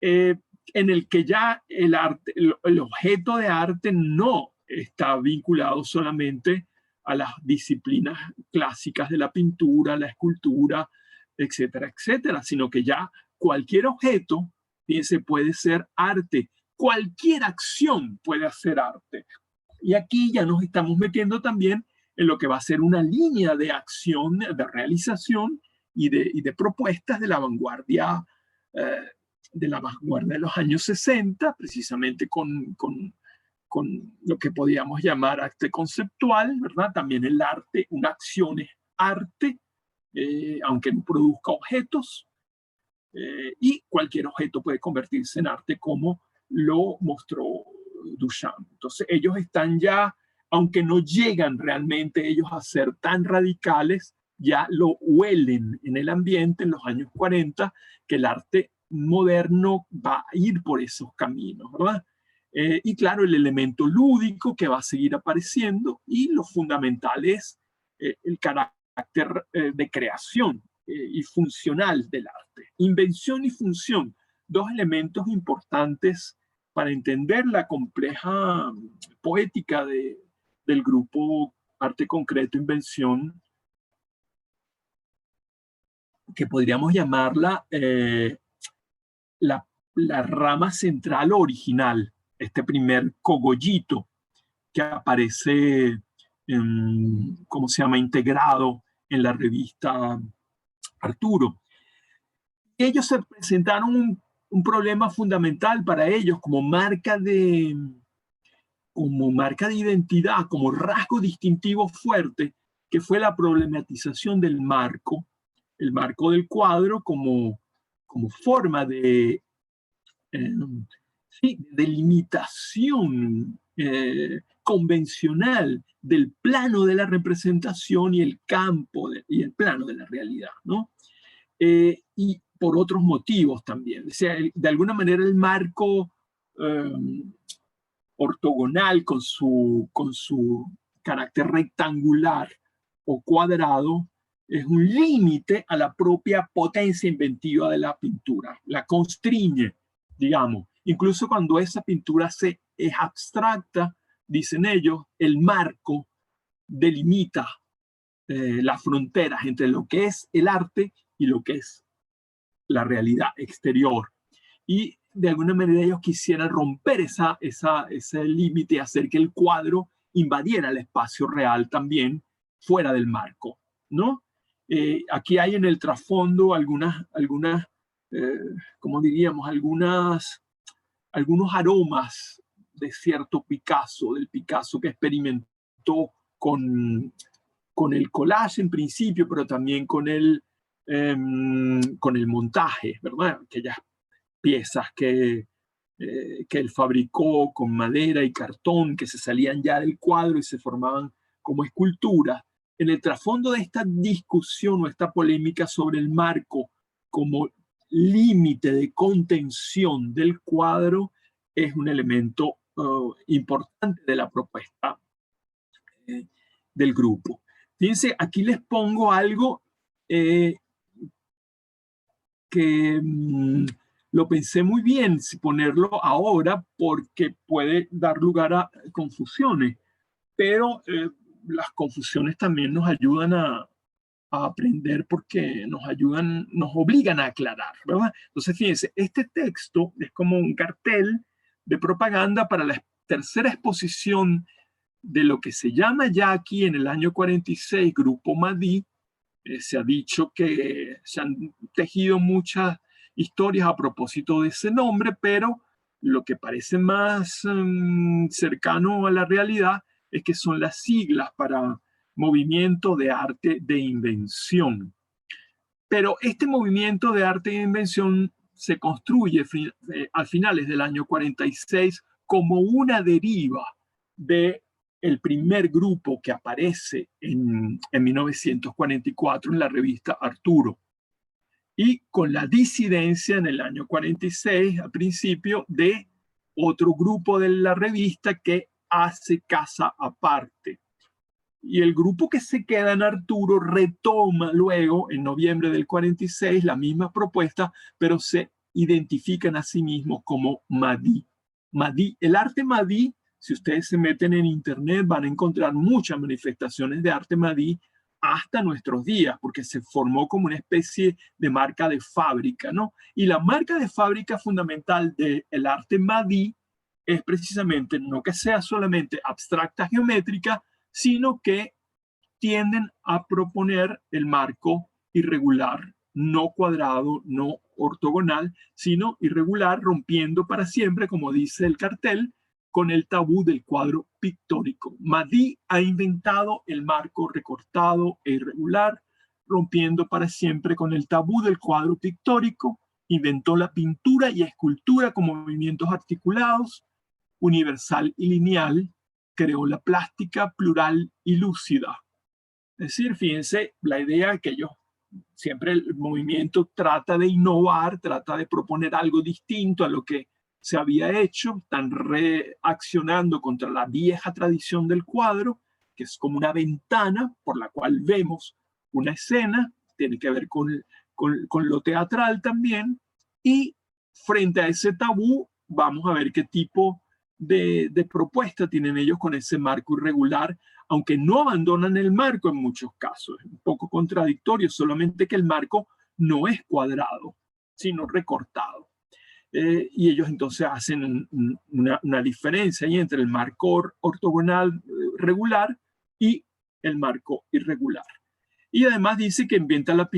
en el que ya el arte, el objeto de arte no está vinculado solamente a las disciplinas clásicas de la pintura, la escultura, etcétera, etcétera, sino que ya cualquier objeto, fíjense, puede ser arte. Cualquier acción puede hacer arte. Y aquí ya nos estamos metiendo también en lo que va a ser una línea de acción, de realización y de propuestas de la vanguardia de los años 60, precisamente con lo que podríamos llamar arte conceptual, ¿verdad? También el arte, una acción es arte, aunque no produzca objetos, y cualquier objeto puede convertirse en arte, como lo mostró Duchamp. Entonces ellos están ya, aunque no llegan realmente ellos a ser tan radicales, ya lo huelen en el ambiente en los años 40, que el arte moderno va a ir por esos caminos, ¿verdad? Y claro, el elemento lúdico que va a seguir apareciendo, y lo fundamental es el carácter de creación y funcional del arte. Invención y función, dos elementos importantes para entender la compleja poética del grupo Arte Concreto Invención, que podríamos llamarla la rama central original, este primer cogollito que aparece, ¿cómo se llama?, integrado en la revista Arturo. Ellos se presentaron un problema fundamental para ellos como marca de identidad, como rasgo distintivo fuerte, que fue la problematización del marco, el marco del cuadro como forma de delimitación convencional del plano de la representación y el campo y el plano de la realidad, ¿no? Y por otros motivos también. O sea, de alguna manera el marco ortogonal con su carácter rectangular o cuadrado es un límite a la propia potencia inventiva de la pintura. La constriñe, digamos. Incluso cuando esa pintura es abstracta, dicen ellos, el marco delimita las fronteras entre lo que es el arte y lo que es la realidad exterior. Y de alguna manera ellos quisieran romper ese límite y hacer que el cuadro invadiera el espacio real también, fuera del marco, ¿no? Aquí hay en el trasfondo algunas ¿cómo diríamos? Algunos aromas de cierto Picasso, del Picasso que experimentó con el collage en principio, pero también con el montaje, ¿verdad? Aquellas piezas que que él fabricó con madera y cartón, que se salían ya del cuadro y se formaban como esculturas. En el trasfondo de esta discusión o esta polémica sobre el marco como límite de contención del cuadro es un elemento importante de la propuesta del grupo. Fíjense, aquí les pongo algo que lo pensé muy bien si ponerlo ahora porque puede dar lugar a confusiones, pero las confusiones también nos ayudan a aprender porque nos ayudan, nos obligan a aclarar, ¿verdad? Entonces, fíjense, este texto es como un cartel de propaganda para la tercera exposición de lo que se llama ya aquí en el año 46 Grupo Mahdi. Se ha dicho que se han tejido muchas historias a propósito de ese nombre, pero lo que parece más cercano a la realidad es que son las siglas para Movimiento de Arte de Invención. Pero este movimiento de arte de invención se construye a finales del año 46 como una deriva de el primer grupo que aparece en 1944 en la revista Arturo. Y con la disidencia en el año 46, al principio, de otro grupo de la revista que hace casa aparte. Y el grupo que se queda en Arturo retoma luego, en noviembre del 46, la misma propuesta, pero se identifican a sí mismos como Mahdi. Mahdi, el arte Mahdi, si ustedes se meten en internet, van a encontrar muchas manifestaciones de arte Mahdi hasta nuestros días, porque se formó como una especie de marca de fábrica, ¿no? Y la marca de fábrica fundamental del arte Mahdi es precisamente no que sea solamente abstracta geométrica, sino que tienden a proponer el marco irregular, no cuadrado, no ortogonal, sino irregular, rompiendo para siempre, como dice el cartel, con el tabú del cuadro pictórico. Mahdi ha inventado el marco recortado e irregular, rompiendo para siempre con el tabú del cuadro pictórico, inventó la pintura y escultura como movimientos articulados, universal y lineal, creó la plástica plural y lúcida. Es decir, fíjense la idea que ellos, siempre el movimiento trata de innovar, trata de proponer algo distinto a lo que se había hecho, están reaccionando contra la vieja tradición del cuadro, que es como una ventana por la cual vemos una escena, tiene que ver con lo teatral también, y frente a ese tabú vamos a ver qué tipo de propuesta tienen ellos con ese marco irregular, aunque no abandonan el marco en muchos casos. Es un poco contradictorio, solamente que el marco no es cuadrado, sino recortado. Y ellos entonces hacen una diferencia ahí entre el marco ortogonal regular y el marco irregular. Y además dice que inventa la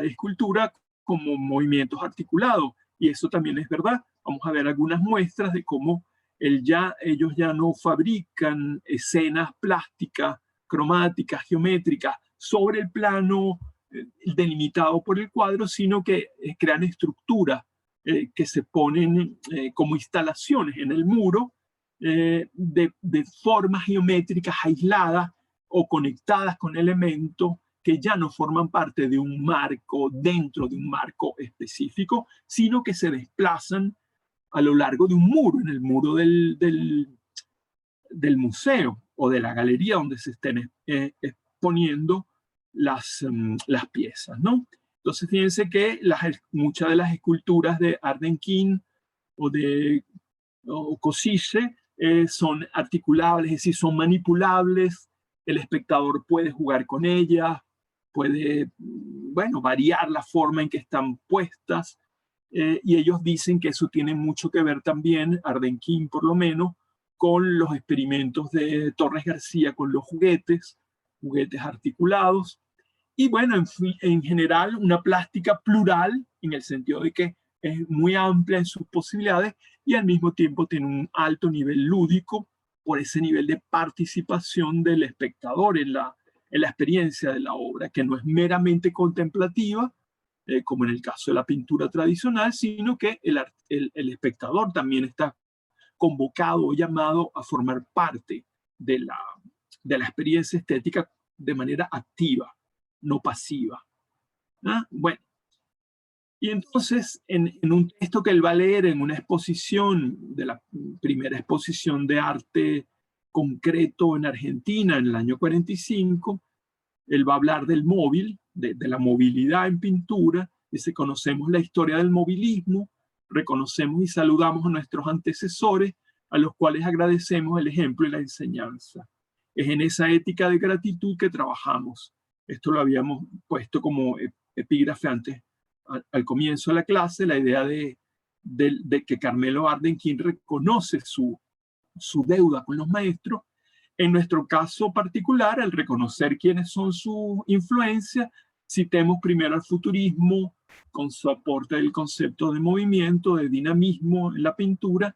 escultura como movimientos articulados, y eso también es verdad. Vamos a ver algunas muestras de cómo ellos ya no fabrican escenas plásticas, cromáticas, geométricas sobre el plano delimitado por el cuadro, sino que crean estructuras que se ponen como instalaciones en el muro de formas geométricas aisladas o conectadas con elementos que ya no forman parte de un marco, dentro de un marco específico, sino que se desplazan a lo largo de un muro, en el muro del museo o de la galería donde se estén exponiendo las piezas, ¿no? Entonces, fíjense que muchas de las esculturas de Ardenkin o de Košice son articulables, es decir, son manipulables, el espectador puede jugar con ellas, puede, bueno, variar la forma en que están puestas, y ellos dicen que eso tiene mucho que ver también, Ardenkin por lo menos, con los experimentos de Torres García con los juguetes articulados. Y bueno, en general, una plástica plural, en el sentido de que es muy amplia en sus posibilidades y al mismo tiempo tiene un alto nivel lúdico por ese nivel de participación del espectador en la experiencia de la obra, que no es meramente contemplativa, como en el caso de la pintura tradicional, sino que el espectador también está convocado o llamado a formar parte de la experiencia estética de manera activa, no pasiva. ¿Ah? Bueno, y entonces en un texto que él va a leer en una exposición, de la primera exposición de arte concreto en Argentina en el año 45, él va a hablar del móvil, de la movilidad en pintura. Dice: conocemos la historia del movilismo, reconocemos y saludamos a nuestros antecesores, a los cuales agradecemos el ejemplo y la enseñanza. Es en esa ética de gratitud que trabajamos. Esto lo habíamos puesto como epígrafe antes, al comienzo de la clase, la idea de que Carmelo Ardenkin reconoce su deuda con los maestros. En nuestro caso particular, al reconocer quiénes son sus influencias, citemos primero al futurismo, con su aporte del concepto de movimiento, de dinamismo en la pintura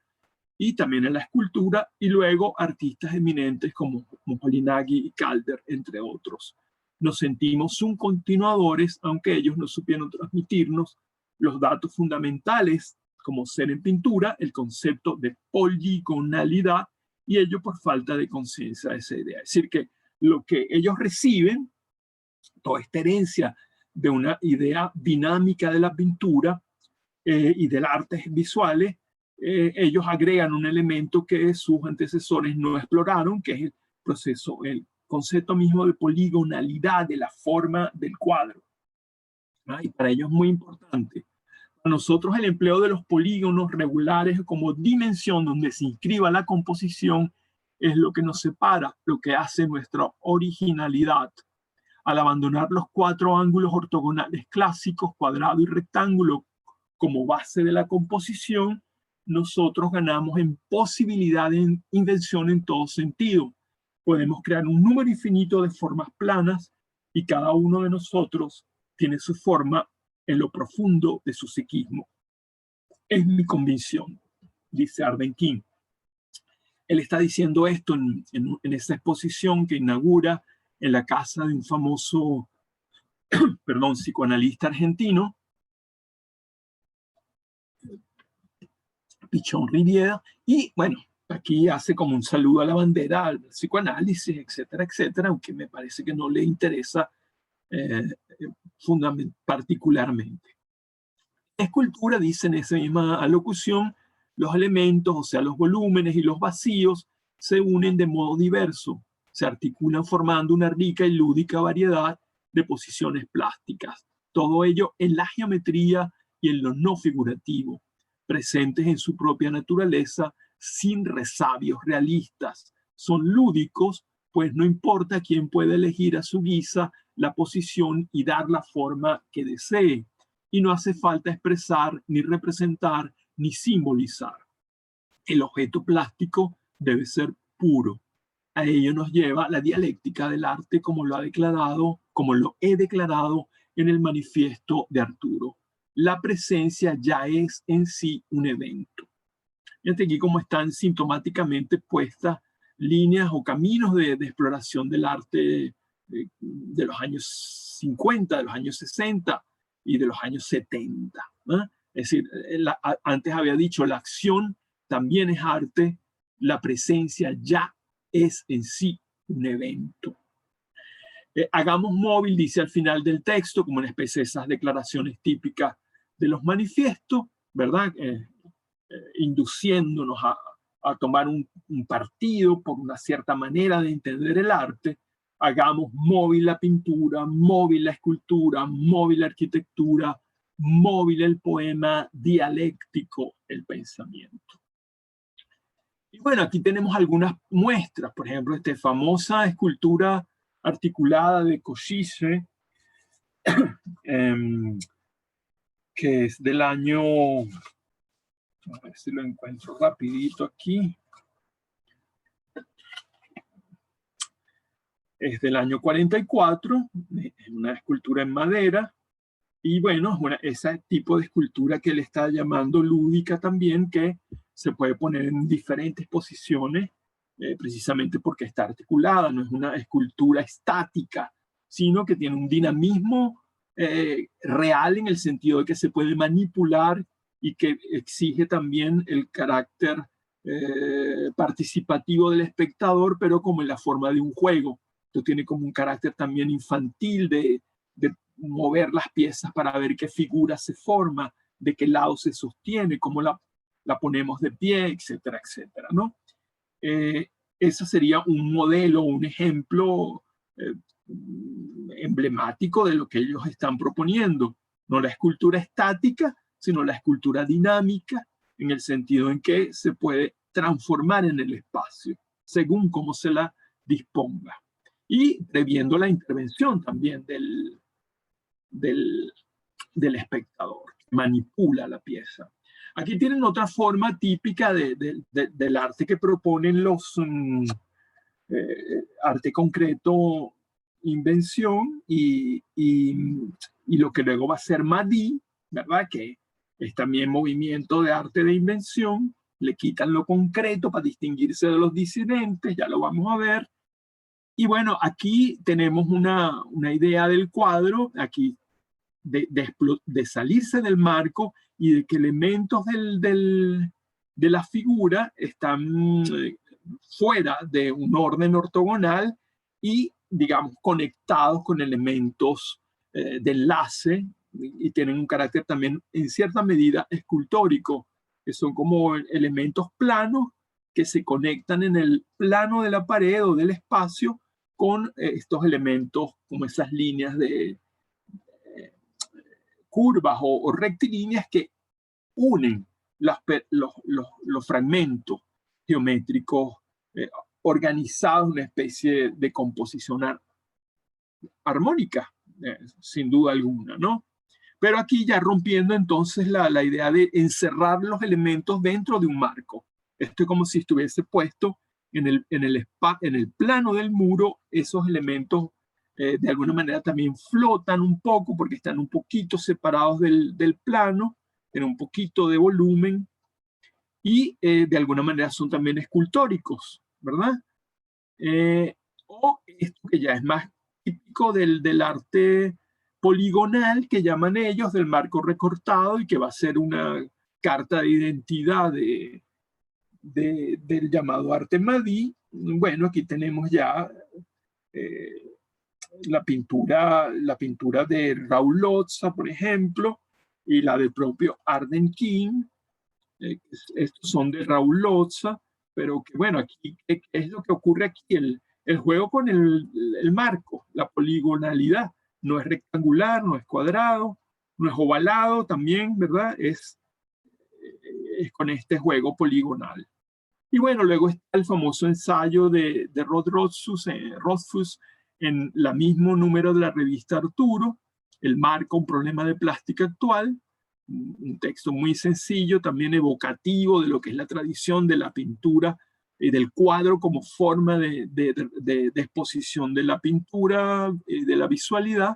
y también en la escultura, y luego artistas eminentes como Moholy-Nagy y Calder, entre otros. Nos sentimos continuadores, aunque ellos no supieron transmitirnos los datos fundamentales, como ser en pintura, el concepto de poligonalidad, y ello por falta de conciencia de esa idea. Es decir, que lo que ellos reciben, toda esta herencia de una idea dinámica de la pintura y de las artes visuales, ellos agregan un elemento que sus antecesores no exploraron, que es el proceso, el concepto mismo de poligonalidad, de la forma del cuadro. ¿Ah? Y para ellos es muy importante. Para nosotros el empleo de los polígonos regulares como dimensión donde se inscriba la composición es lo que nos separa, lo que hace nuestra originalidad. Al abandonar los 4 ángulos ortogonales clásicos, cuadrado y rectángulo, como base de la composición, nosotros ganamos en posibilidad de invención en todo sentido. Podemos crear un número infinito de formas planas y cada uno de nosotros tiene su forma en lo profundo de su psiquismo. Es mi convicción, dice Ardenkin. Él está diciendo esto en esa exposición que inaugura en la casa de un famoso psicoanalista argentino, Pichon Rivière, y bueno, aquí hace como un saludo a la bandera, al psicoanálisis, etcétera, etcétera, aunque me parece que no le interesa particularmente. Escultura, dice en esa misma alocución, los elementos, o sea, los volúmenes y los vacíos, se unen de modo diverso, se articulan formando una rica y lúdica variedad de posiciones plásticas. Todo ello en la geometría y en lo no figurativo, presentes en su propia naturaleza, sin resabios realistas. Son lúdicos, pues no importa quién puede elegir a su guisa la posición y dar la forma que desee. Y no hace falta expresar, ni representar, ni simbolizar. El objeto plástico debe ser puro. A ello nos lleva la dialéctica del arte, como lo he declarado en el manifiesto de Arturo. La presencia ya es en sí un evento. Fíjate aquí cómo están sintomáticamente puestas líneas o caminos de exploración del arte de los años 50, de los años 60 y de los años 70. ¿Eh? Es decir, antes había dicho, la acción también es arte, la presencia ya es en sí un evento. Hagamos móvil, dice al final del texto, como una especie de esas declaraciones típicas de los manifiestos, ¿verdad? Induciéndonos a tomar un partido por una cierta manera de entender el arte. Hagamos móvil la pintura, móvil la escultura, móvil la arquitectura, móvil el poema, dialéctico el pensamiento. Y bueno, aquí tenemos algunas muestras, por ejemplo, esta famosa escultura articulada de Košice, que es del año, a ver si lo encuentro rapidito aquí, es del año 44, es una escultura en madera, y bueno, ese tipo de escultura que él está llamando lúdica también, que se puede poner en diferentes posiciones, precisamente porque está articulada, no es una escultura estática, sino que tiene un dinamismo real en el sentido de que se puede manipular y que exige también el carácter participativo del espectador, pero como en la forma de un juego. Esto tiene como un carácter también infantil de mover las piezas para ver qué figura se forma, de qué lado se sostiene, cómo la ponemos de pie, etcétera, etcétera, ¿no? Ese sería un modelo, un ejemplo emblemático de lo que ellos están proponiendo. No la escultura estática, sino la escultura dinámica, en el sentido en que se puede transformar en el espacio, según cómo se la disponga. Y previendo la intervención también del espectador, manipula la pieza. Aquí tienen otra forma típica del arte que proponen los arte concreto, invención y lo que luego va a ser Madí, ¿verdad? Que es también movimiento de arte de invención. Le quitan lo concreto para distinguirse de los disidentes, ya lo vamos a ver. Y bueno, aquí tenemos una idea del cuadro, aquí de salirse del marco y de que elementos de la figura están fuera de un orden ortogonal y, digamos, conectados con elementos de enlace y tienen un carácter también, en cierta medida, escultórico, que son como elementos planos que se conectan en el plano de la pared o del espacio con estos elementos, como esas líneas de curvas o rectilíneas que unen los fragmentos geométricos organizados en una especie de composición armónica, sin duda alguna, ¿no? Pero aquí ya rompiendo entonces la idea de encerrar los elementos dentro de un marco. Esto es como si estuviese puesto en el plano del muro, esos elementos de alguna manera también flotan un poco porque están un poquito separados del plano, en un poquito de volumen y de alguna manera son también escultóricos, ¿verdad? O esto que ya es más típico del arte poligonal que llaman ellos, del marco recortado y que va a ser una carta de identidad del llamado arte Madí. Bueno, aquí tenemos ya la pintura de Raúl Lotza, por ejemplo, y la del propio Arden King. Estos son de Raúl Lotza, pero que bueno, aquí ¿qué es lo que ocurre aquí? El juego con el marco, la poligonalidad. No es rectangular, no es cuadrado, no es ovalado también, ¿verdad? Es con este juego poligonal. Y bueno, luego está el famoso ensayo de Rothfuss en la mismo número de la revista Arturo, El marco, un problema de plástica actual, un texto muy sencillo, también evocativo de lo que es la tradición de la pintura y del cuadro como forma de exposición de la pintura, de la visualidad.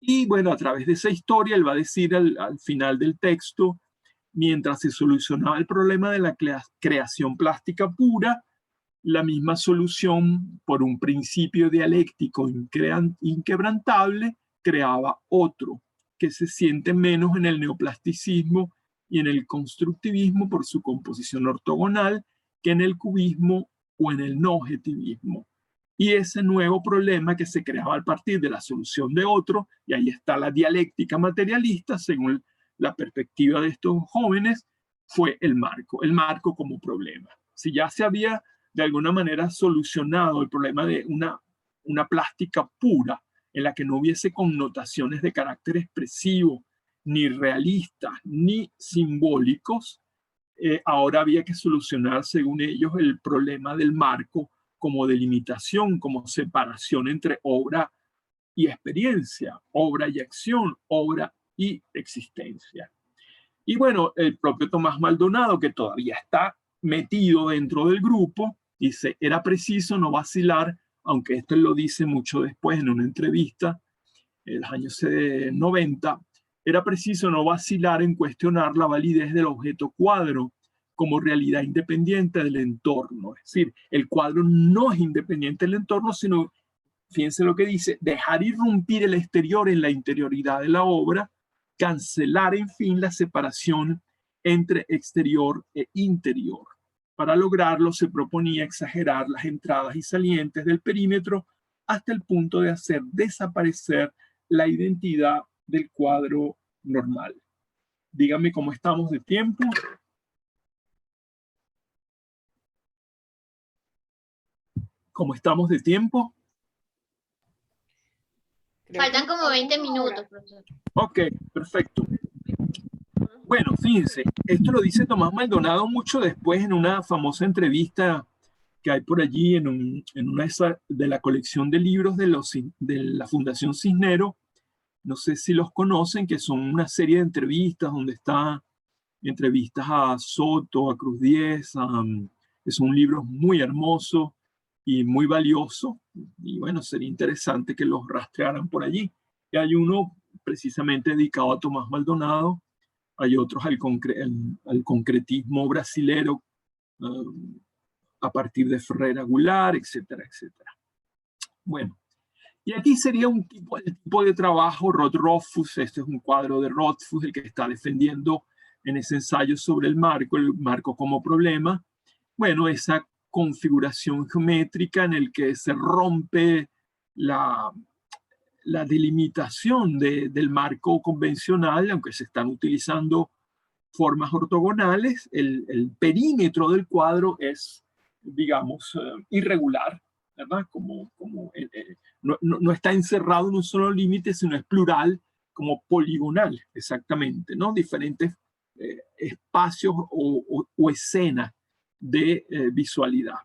Y bueno, a través de esa historia, él va a decir al final del texto, mientras se solucionaba el problema de la creación plástica pura, la misma solución por un principio dialéctico inquebrantable creaba otro, que se siente menos en el neoplasticismo y en el constructivismo por su composición ortogonal que en el cubismo o en el no objetivismo. Y ese nuevo problema que se creaba a partir de la solución de otro, y ahí está la dialéctica materialista, según la perspectiva de estos jóvenes, fue el marco como problema. Si ya se había de alguna manera solucionado el problema de una plástica pura, en la que no hubiese connotaciones de carácter expresivo, ni realistas, ni simbólicos, ahora había que solucionar, según ellos, el problema del marco como delimitación, como separación entre obra y experiencia, obra y acción, obra y existencia. Y bueno, el propio Tomás Maldonado, que todavía está metido dentro del grupo, dice, era preciso no vacilar, aunque esto lo dice mucho después en una entrevista, en los años 90, era preciso no vacilar en cuestionar la validez del objeto cuadro como realidad independiente del entorno. Es decir, el cuadro no es independiente del entorno, sino fíjense lo que dice: dejar irrumpir el exterior en la interioridad de la obra, cancelar, en fin, la separación entre exterior e interior. Para lograrlo se proponía exagerar las entradas y salientes del perímetro hasta el punto de hacer desaparecer la identidad del cuadro normal. Díganme cómo estamos de tiempo. ¿Cómo estamos de tiempo? Faltan como 20 minutos, profesor. Ok, perfecto. Bueno, fíjense, esto lo dice Tomás Maldonado mucho después en una famosa entrevista que hay por allí en una de la colección de libros de la Fundación Cisnero. No sé si los conocen, que son una serie de entrevistas donde está entrevistas a Soto, a Cruz Diez. Es un libro muy hermoso y muy valioso. Y bueno, sería interesante que los rastrearan por allí. Y hay uno precisamente dedicado a Tomás Maldonado. Hay otros al concretismo brasilero, a partir de Ferreira Goulart, etcétera, etcétera. Bueno, y aquí sería el tipo de trabajo Rothfuss. Este es un cuadro de Rothfuss, el que está defendiendo en ese ensayo sobre el marco como problema. Bueno, esa configuración geométrica en el que se rompe la delimitación del marco convencional, aunque se están utilizando formas ortogonales. El perímetro del cuadro es, digamos, irregular, ¿verdad? No está encerrado en un solo límite, sino es plural, como poligonal, exactamente, ¿no? Diferentes espacios o escenas de visualidad.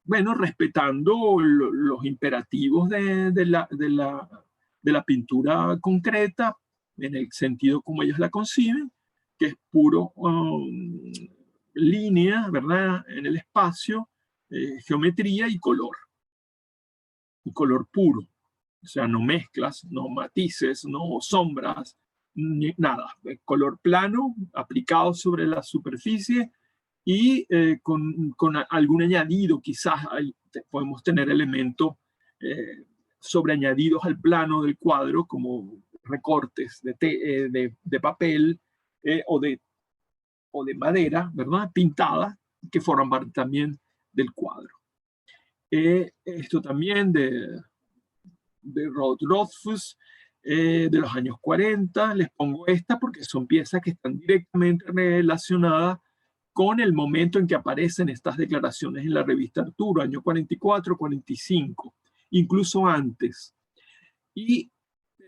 Bueno, respetando los imperativos de la pintura concreta, en el sentido como ellos la conciben, que es puro línea, ¿verdad? En el espacio, geometría y color puro. O sea, no mezclas, no matices, no sombras, nada. Color plano aplicado sobre la superficie y con algún añadido. Quizás podemos tener elementos sobreañadidos al plano del cuadro, como recortes de papel o de madera, ¿verdad? Pintada, que forman parte también del cuadro. Esto también de Rothfuss, de los años 40. Les pongo esta porque son piezas que están directamente relacionadas con el momento en que aparecen estas declaraciones en la revista Arturo, año 44, 45, incluso antes. Y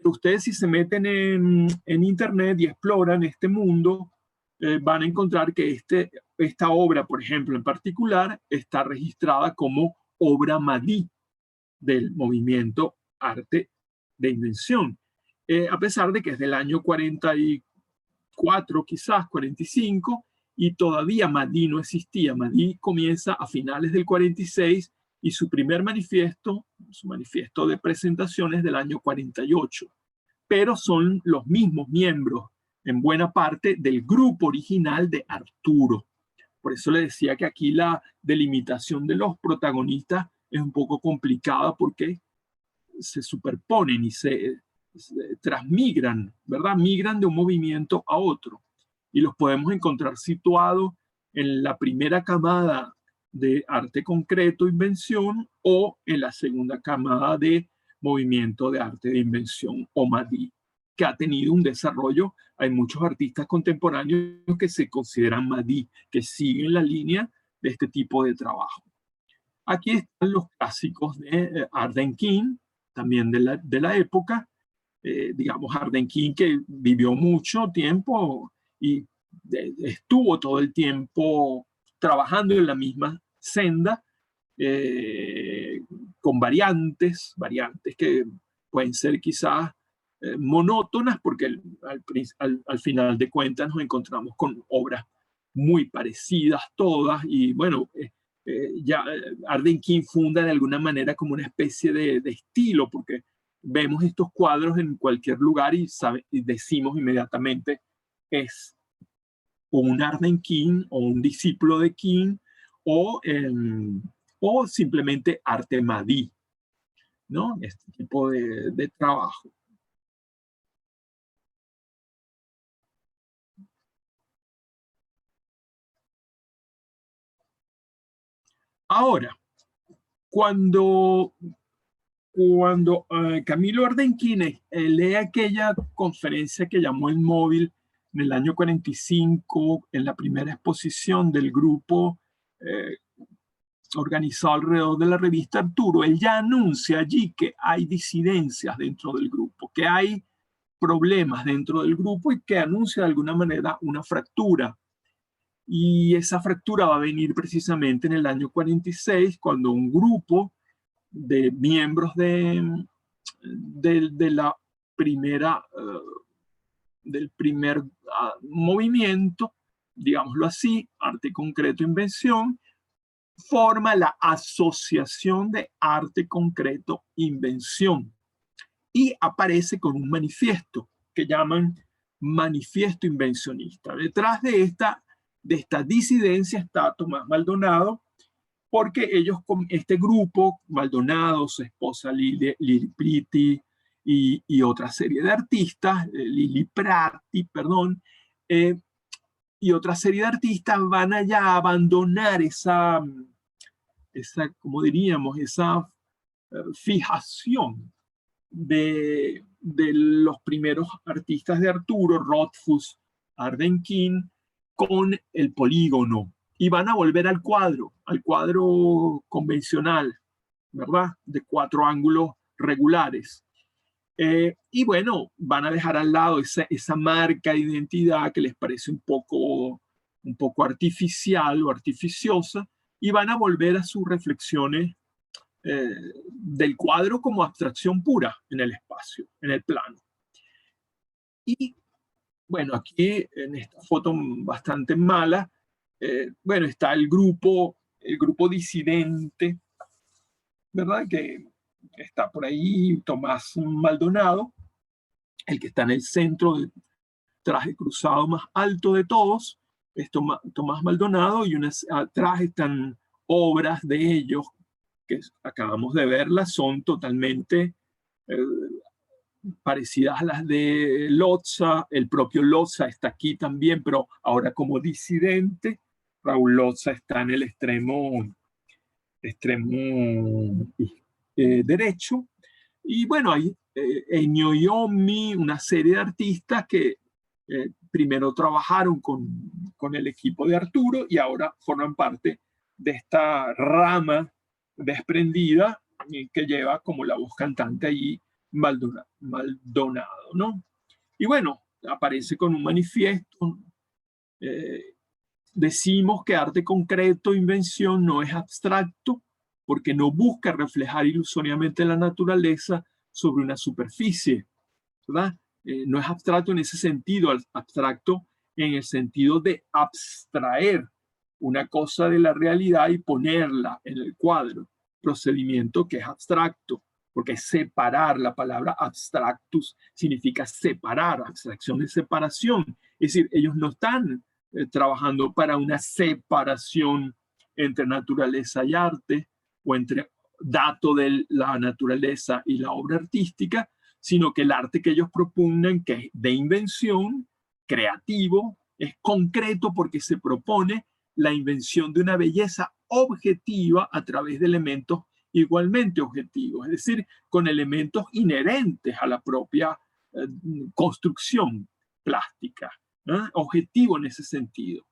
ustedes, si se meten en internet y exploran este mundo, van a encontrar que esta obra, por ejemplo, en particular, está registrada como obra Madí del movimiento arte de invención, a pesar de que es del año 44, quizás 45, y todavía Madí no existía. Madí comienza a finales del 46 y su primer manifiesto, su manifiesto de presentaciones del año 48. Pero son los mismos miembros, en buena parte, del grupo original de Arturo. Por eso le decía que aquí la delimitación de los protagonistas es un poco complicada, porque se superponen y se transmigran, ¿verdad? Migran de un movimiento a otro. Y los podemos encontrar situados en la primera camada de arte concreto, invención, o en la segunda camada de movimiento de arte de invención, o Madí, que ha tenido un desarrollo. Hay muchos artistas contemporáneos que se consideran Madí, que siguen la línea de este tipo de trabajo. Aquí están los clásicos de Ardenkin, también de la época. Digamos, Ardenkin, que vivió mucho tiempo y estuvo todo el tiempo trabajando en la misma senda, con variantes que pueden ser quizás monótonas, porque al final de cuentas nos encontramos con obras muy parecidas todas. Y bueno, Ardenkin funda de alguna manera como una especie de estilo, porque vemos estos cuadros en cualquier lugar y decimos inmediatamente es un Ardenkin o un discípulo de King, o simplemente arte Madí, ¿no? Este tipo de trabajo. Ahora, cuando Camilo Ardenquín lee aquella conferencia que llamó El Móvil en el año 45, en la primera exposición del grupo organizado alrededor de la revista Arturo, él ya anuncia allí que hay disidencias dentro del grupo, que hay problemas dentro del grupo y que anuncia de alguna manera una fractura. Y esa fractura va a venir precisamente en el año 46, cuando un grupo de miembros de la primera, del primer movimiento, digámoslo así, Arte Concreto Invención, forma la Asociación de Arte Concreto Invención y aparece con un manifiesto que llaman Manifiesto Invencionista. Detrás de esta disidencia está Tomás Maldonado, porque ellos, con este grupo, Maldonado, su esposa Lili Priti y otra serie de artistas, Lili Prati, perdón, y otra serie de artistas van allá a abandonar esa ¿cómo diríamos? Esa fijación de los primeros artistas de Arturo, Rothfuss, Ardenquín, con el polígono. Y van a volver al cuadro convencional, ¿verdad? De 4 ángulos regulares. Y bueno, van a dejar al lado esa marca de identidad que les parece un poco artificial o artificiosa, y van a volver a sus reflexiones del cuadro como abstracción pura en el espacio, en el plano. Y bueno, aquí en esta foto bastante mala, bueno, está el grupo disidente, ¿verdad? Que está por ahí, Tomás Maldonado, el que está en el centro del traje cruzado más alto de todos, es Tomás Maldonado, y atrás están obras de ellos que acabamos de verlas, son totalmente parecidas a las de Loza. El propio Loza está aquí también, pero ahora como disidente. Raúl Loza está en el extremo derecho. Y bueno, hay Ennio Iommi, una serie de artistas que primero trabajaron con el equipo de Arturo y ahora forman parte de esta rama desprendida que lleva como la voz cantante allí Maldonado, ¿no? Y bueno, aparece con un manifiesto. Decimos que arte concreto, invención, no es abstracto porque no busca reflejar ilusoriamente la naturaleza sobre una superficie, ¿verdad? No es abstracto en ese sentido, abstracto en el sentido de abstraer una cosa de la realidad y ponerla en el cuadro, procedimiento que es abstracto, porque es separar. La palabra abstractus significa separar, abstracción de separación. Es decir, ellos no están trabajando para una separación entre naturaleza y arte o entre dato de la naturaleza y la obra artística, sino que el arte que ellos propugnan, que es de invención, creativo, es concreto porque se propone la invención de una belleza objetiva a través de elementos igualmente objetivos, es decir, con elementos inherentes a la propia construcción plástica, objetivo en ese sentido,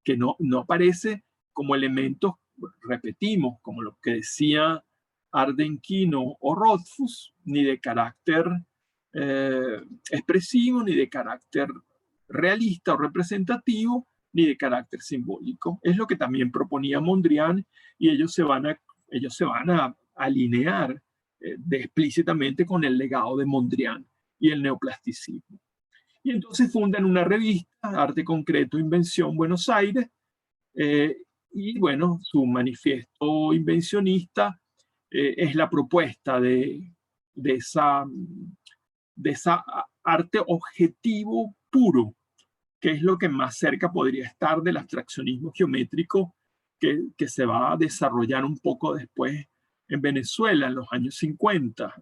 que no aparece como elementos, repetimos, como lo que decía Ardenquín o Rothfuss, ni de carácter expresivo, ni de carácter realista o representativo, ni de carácter simbólico. Es lo que también proponía Mondrian, y ellos se van a alinear explícitamente con el legado de Mondrian y el neoplasticismo. Y entonces fundan una revista, Arte Concreto Invención Buenos Aires, y bueno, su manifiesto invencionista es la propuesta de esa arte objetivo puro, que es lo que más cerca podría estar del abstraccionismo geométrico que se va a desarrollar un poco después en Venezuela en los años 50,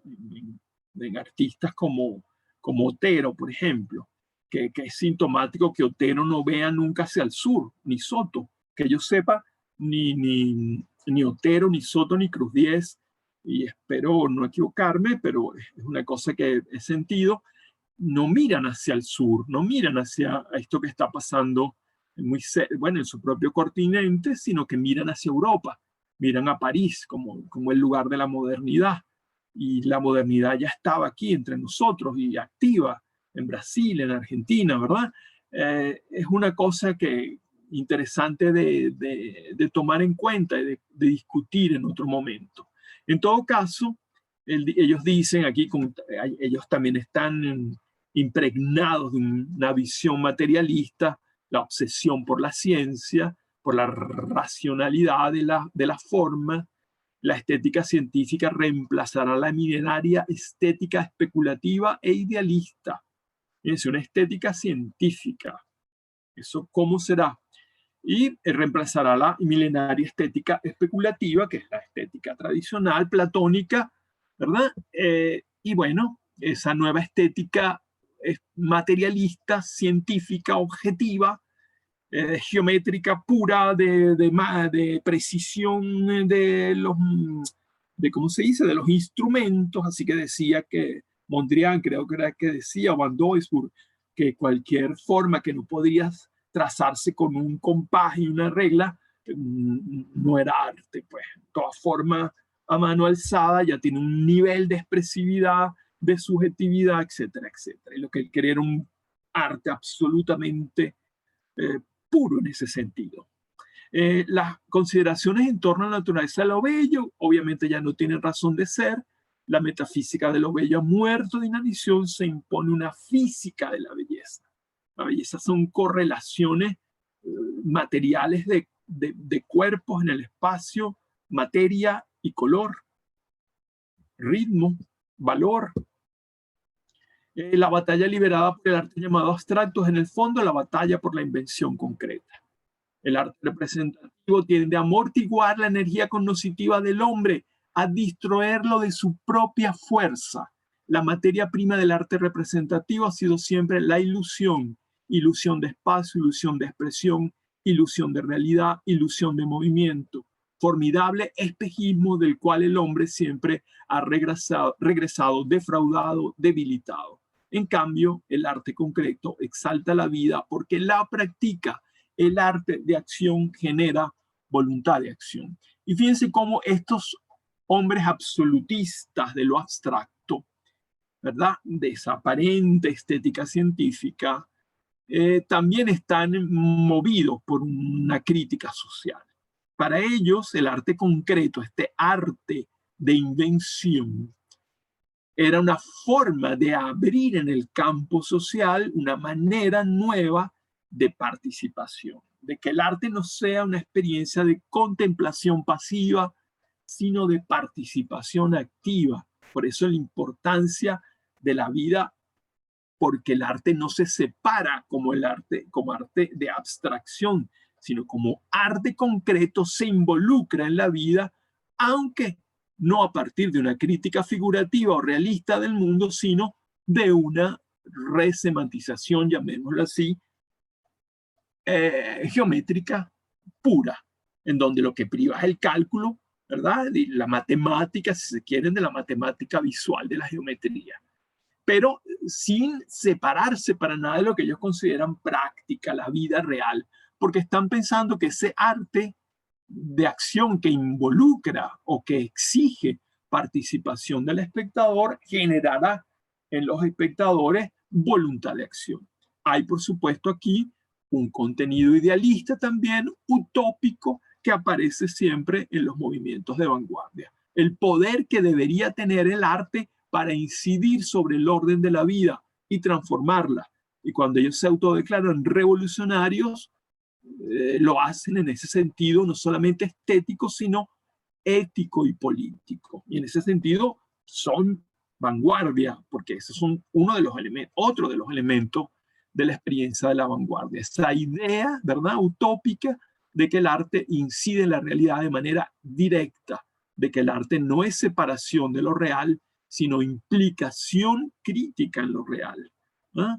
en artistas como Otero, por ejemplo, que es sintomático que Otero no vea nunca hacia el sur, ni Soto, que yo sepa, ni Otero, ni Soto, ni Cruz Diez, y espero no equivocarme, pero es una cosa que he sentido, no miran hacia el sur, no miran hacia esto que está pasando en su propio continente, sino que miran hacia Europa, miran a París como el lugar de la modernidad. Y la modernidad ya estaba aquí entre nosotros y activa en Brasil, en Argentina, ¿verdad? Es una cosa interesante de tomar en cuenta y de discutir en otro momento. En todo caso, ellos dicen aquí, ellos también están impregnados de una visión materialista, la obsesión por la ciencia, por la racionalidad de la forma. La estética científica reemplazará la milenaria estética especulativa e idealista. Es una estética científica. ¿Eso cómo será? Y reemplazará la milenaria estética especulativa, que es la estética tradicional, platónica, ¿verdad? Y bueno, esa nueva estética materialista, científica, objetiva, geométrica pura, de precisión ¿cómo se dice? De los instrumentos. Así que decía que Mondrian, creo que era que decía, o Van Doesburg, que cualquier forma que no podrías trazarse con un compás y una regla no era arte. Pues toda forma a mano alzada ya tiene un nivel de expresividad, de subjetividad, etcétera, etcétera. Y lo que él quería era un arte absolutamente puro en ese sentido. Las consideraciones en torno a la naturaleza de lo bello obviamente ya no tienen razón de ser. La metafísica de lo bello ha muerto de inanición, se impone una física de la belleza. La belleza son correlaciones materiales de cuerpos en el espacio, materia y color, ritmo, valor. La batalla liberada por el arte llamado abstracto es en el fondo la batalla por la invención concreta. El arte representativo tiende a amortiguar la energía cognitiva del hombre, a distraerlo de su propia fuerza. La materia prima del arte representativo ha sido siempre la ilusión, ilusión de espacio, ilusión de expresión, ilusión de realidad, ilusión de movimiento, formidable espejismo del cual el hombre siempre ha regresado defraudado, debilitado. En cambio, el arte concreto exalta la vida porque la practica. El arte de acción genera voluntad de acción. Y fíjense cómo estos hombres absolutistas de lo abstracto, ¿verdad? De esa aparente estética científica, también están movidos por una crítica social. Para ellos, el arte concreto, este arte de invención, era una forma de abrir en el campo social una manera nueva de participación, de que el arte no sea una experiencia de contemplación pasiva, sino de participación activa. Por eso la importancia de la vida, porque el arte no se separa como arte de abstracción, sino como arte concreto se involucra en la vida, aunque no a partir de una crítica figurativa o realista del mundo, sino de una resemantización, llamémoslo así, geométrica pura, en donde lo que priva es el cálculo, ¿verdad? Y la matemática, si se quieren, de la matemática visual de la geometría, pero sin separarse para nada de lo que ellos consideran práctica, la vida real, porque están pensando que ese arte de acción que involucra o que exige participación del espectador generará en los espectadores voluntad de acción. Hay, por supuesto, aquí un contenido idealista también, utópico, que aparece siempre en los movimientos de vanguardia. El poder que debería tener el arte para incidir sobre el orden de la vida y transformarla. Y cuando ellos se autodeclaran revolucionarios, lo hacen en ese sentido no solamente estético, sino ético y político. Y en ese sentido son vanguardia, porque esos son otro de los elementos de la experiencia de la vanguardia. Esa idea, ¿verdad?, utópica de que el arte incide en la realidad de manera directa, de que el arte no es separación de lo real, sino implicación crítica en lo real. ¿Ah?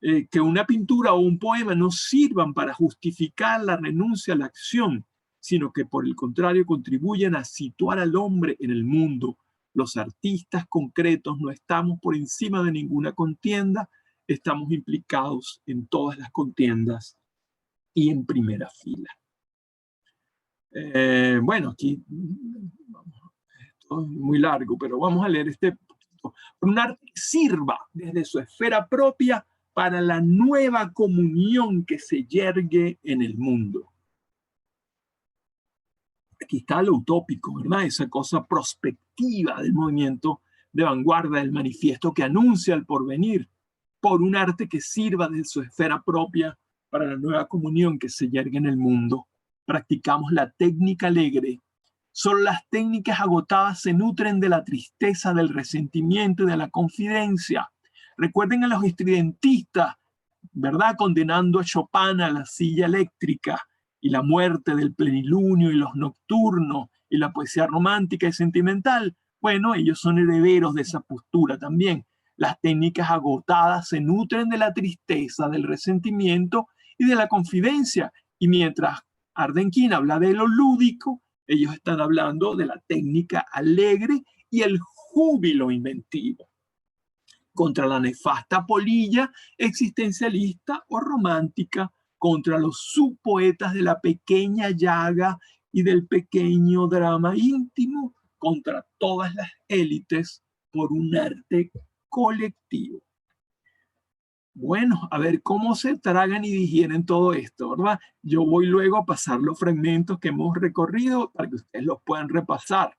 Que una pintura o un poema no sirvan para justificar la renuncia a la acción, sino que por el contrario contribuyen a situar al hombre en el mundo. Los artistas concretos no estamos por encima de ninguna contienda, estamos implicados en todas las contiendas y en primera fila. Bueno, aquí esto es muy largo, pero vamos a leer este punto. Un arte que sirva desde su esfera propia para la nueva comunión que se yergue en el mundo. Aquí está lo utópico, ¿verdad? Esa cosa prospectiva del movimiento de vanguardia, del manifiesto que anuncia el porvenir, por un arte que sirva desde su esfera propia para la nueva comunión que se yergue en el mundo. Practicamos la técnica alegre. Solo las técnicas agotadas se nutren de la tristeza, del resentimiento y de la confidencia. Recuerden a los estridentistas, ¿verdad? Condenando a Chopin a la silla eléctrica y la muerte del plenilunio y los nocturnos y la poesía romántica y sentimental. Bueno, ellos son herederos de esa postura también. Las técnicas agotadas se nutren de la tristeza, del resentimiento y de la confidencia. Y mientras Ardenquín habla de lo lúdico, ellos están hablando de la técnica alegre y el júbilo inventivo. Contra la nefasta polilla existencialista o romántica, contra los subpoetas de la pequeña llaga y del pequeño drama íntimo, contra todas las élites por un arte colectivo. Bueno, a ver cómo se tragan y digieren todo esto, ¿verdad? Yo voy luego a pasar los fragmentos que hemos recorrido para que ustedes los puedan repasar.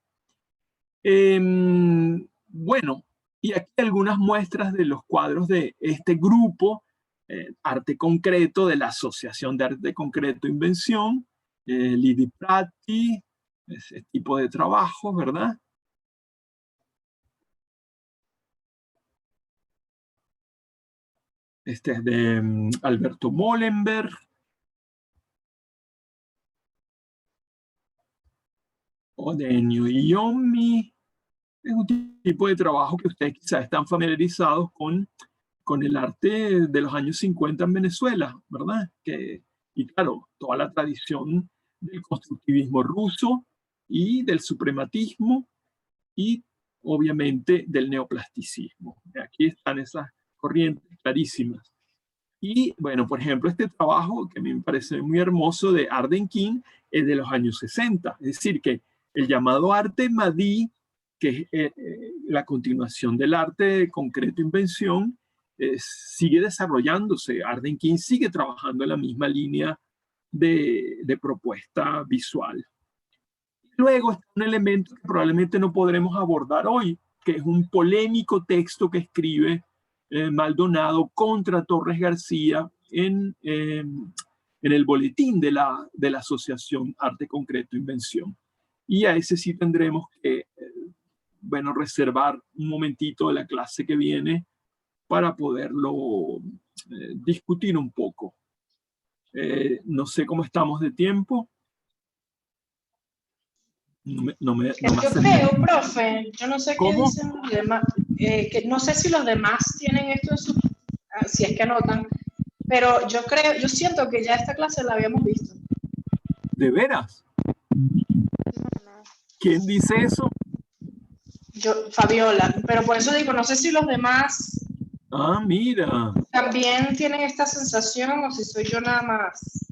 Bueno, y aquí algunas muestras de los cuadros de este grupo, Arte Concreto, de la Asociación de Arte Concreto Invención, Lidi Prati, ese tipo de trabajo, ¿verdad? Este es de Alberto Molenberg. O de Ennio Iommi. Es un tipo de trabajo que ustedes quizás están familiarizados con el arte de los años 50 en Venezuela, ¿verdad? Y claro, toda la tradición del constructivismo ruso y del suprematismo y obviamente del neoplasticismo. Aquí están esas corrientes clarísimas. Y bueno, por ejemplo, este trabajo que a mí me parece muy hermoso de Ardenquín es de los años 60. Es decir, que el llamado arte Madí, que es la continuación del arte concreto invención, sigue desarrollándose. Ardenquín sigue trabajando en la misma línea de propuesta visual. Luego está un elemento que probablemente no podremos abordar hoy, que es un polémico texto que escribe Maldonado contra Torres García en el boletín de la Asociación Arte Concreto Invención. Y a ese sí tendremos que, bueno, reservar un momentito de la clase que viene para poderlo discutir un poco. No sé cómo estamos de tiempo. Yo creo, profe, yo no sé qué dicen los demás, que no sé si los demás tienen esto en su, si es que anotan, pero yo siento que ya esta clase la habíamos visto. ¿De veras? ¿Quién dice eso? Yo, Fabiola, pero por eso digo, no sé si los demás mira, también tienen esta sensación o si soy yo nada más.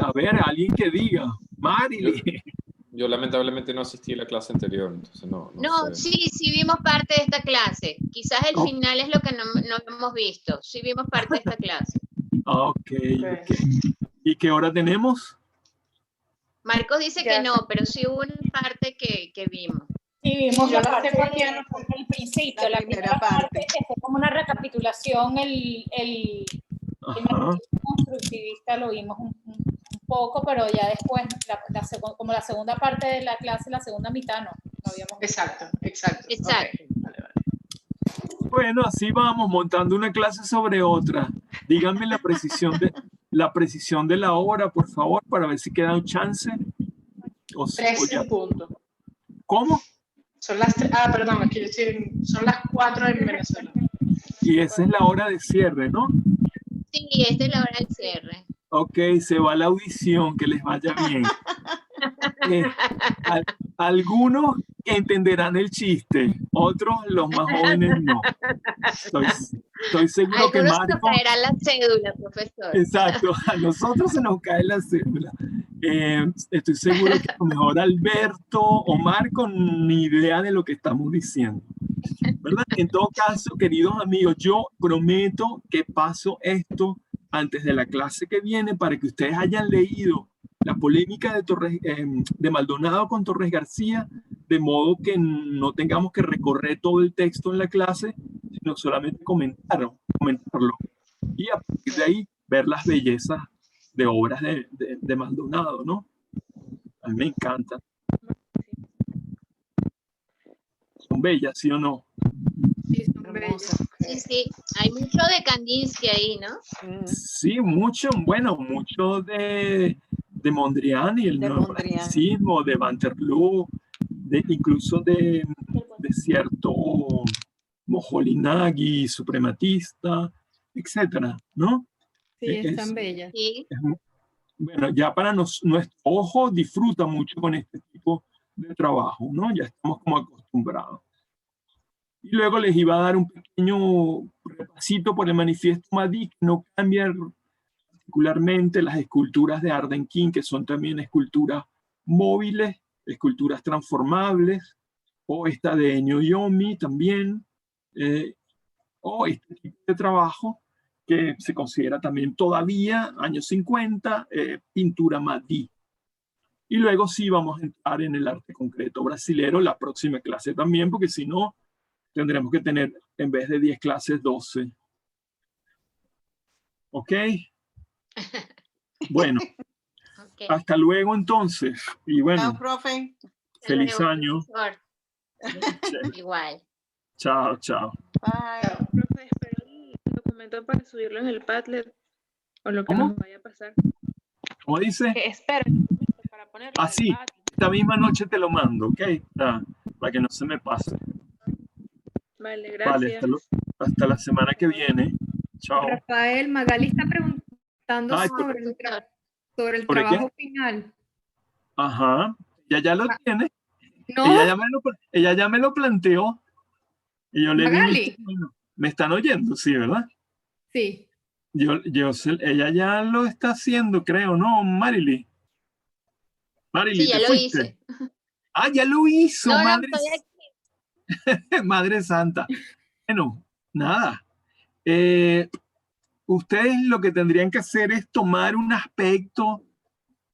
A ver, alguien que diga. Marilyn. Yo lamentablemente no asistí a la clase anterior, entonces no sé. Sí vimos parte de esta clase. Quizás el final es lo que no hemos visto. Sí vimos parte de esta clase. Ok. ¿Y qué hora tenemos? Marcos dice que no, pero sí hubo una parte que vimos. Sí, vimos Yo la parte tengo aquí al principio, la primera parte, que fue como una recapitulación, el constructivista lo vimos un poco, pero ya después, como la segunda parte de la clase, la segunda mitad no habíamos. Exacto. Okay. Vale. Bueno, así vamos, montando una clase sobre otra. Díganme la precisión de la hora, por favor, para ver si queda un chance. 3 ya- en punto. ¿Cómo? Son las perdón, aquí yo estoy son las 4 en Venezuela. Y esa es la hora de cierre, ¿no? Sí, esta es la hora del cierre. Ok, se va la audición, que les vaya bien. Al- algunos entenderán el chiste, otros, los más jóvenes, no. Estoy seguro que Algunos se nos Marco... caerá la cédula, profesor. Exacto, a nosotros se nos cae la cédula. Estoy seguro que a lo mejor Alberto o Marco ni idea de lo que estamos diciendo, ¿verdad? En todo caso, queridos amigos, yo prometo que paso esto antes de la clase que viene para que ustedes hayan leído la polémica de Maldonado con Torres García, de modo que no tengamos que recorrer todo el texto en la clase, sino solamente comentarlo. Y a partir de ahí ver las bellezas de obras de Maldonado, ¿no? A mí me encantan. Son bellas, ¿sí o no? Sí, son bellas. Hermoso. Sí, sí, hay mucho de Kandinsky ahí, ¿no? Sí, mucho de Mondrian y el De Mondrian. neoclasicismo, de Van der Loo, incluso de cierto Moholy-Nagy, suprematista, etcétera, ¿no? Sí, están bellas. Sí. Bueno, ya para nuestro ojo disfruta mucho con este tipo de trabajo, ¿no? Ya estamos como acostumbrados. Y luego les iba a dar un pequeño repasito por el manifiesto Madí, que no cambia particularmente las esculturas de Arden King, que son también esculturas móviles, esculturas transformables, o esta de Ennio Yomi también, o este tipo de trabajo que se considera también todavía, años 50, pintura Madí. Y luego sí vamos a entrar en el arte concreto brasilero la próxima clase también, porque si no, tendremos que tener, en vez de 10 clases, 12. ¿Ok? Bueno, Okay. hasta luego entonces. Y bueno, Chao, profe. feliz año. Profesor. Igual. Chao, chao. Bye. Profe, espero el documento para subirlo en el Padlet o lo que ¿Cómo? nos vaya a pasar. ¿Cómo dice? Que espero el documento para ponerlo en el Así, Padlet. esta misma noche te lo mando, ¿ok? Para que no se me pase. Vale, Vale, gracias. hasta la semana que viene. Chao. Rafael, Magali está preguntando Ay, sobre el ¿sobre qué? trabajo final. Ajá. Ya lo tiene. ¿No? Ella ya me lo planteó. Y yo le Magali. dije, bueno, me están oyendo, sí, ¿verdad? Sí. Ella ya lo está haciendo, creo, ¿no, Marily? Marily, Sí, ya ¿te lo fuiste? hice. Ah, ya lo hizo, No, madre, estoy aquí. Madre Santa. Bueno, nada. Ustedes lo que tendrían que hacer es tomar un aspecto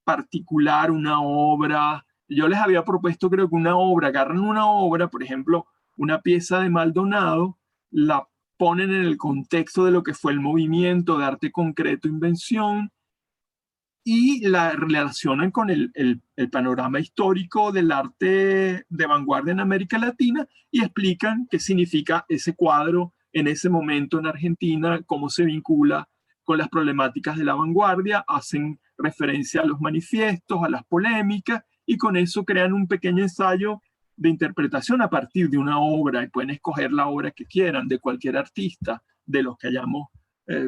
particular, una obra. Yo les había propuesto, creo que una obra, agarran una obra, por ejemplo, una pieza de Maldonado, la ponen en el contexto de lo que fue el movimiento de arte concreto, invención, y la relacionan con el panorama histórico del arte de vanguardia en América Latina y explican qué significa ese cuadro en ese momento en Argentina, cómo se vincula con las problemáticas de la vanguardia, hacen referencia a los manifiestos, a las polémicas, y con eso crean un pequeño ensayo de interpretación a partir de una obra, y pueden escoger la obra que quieran de cualquier artista, de los que hayamos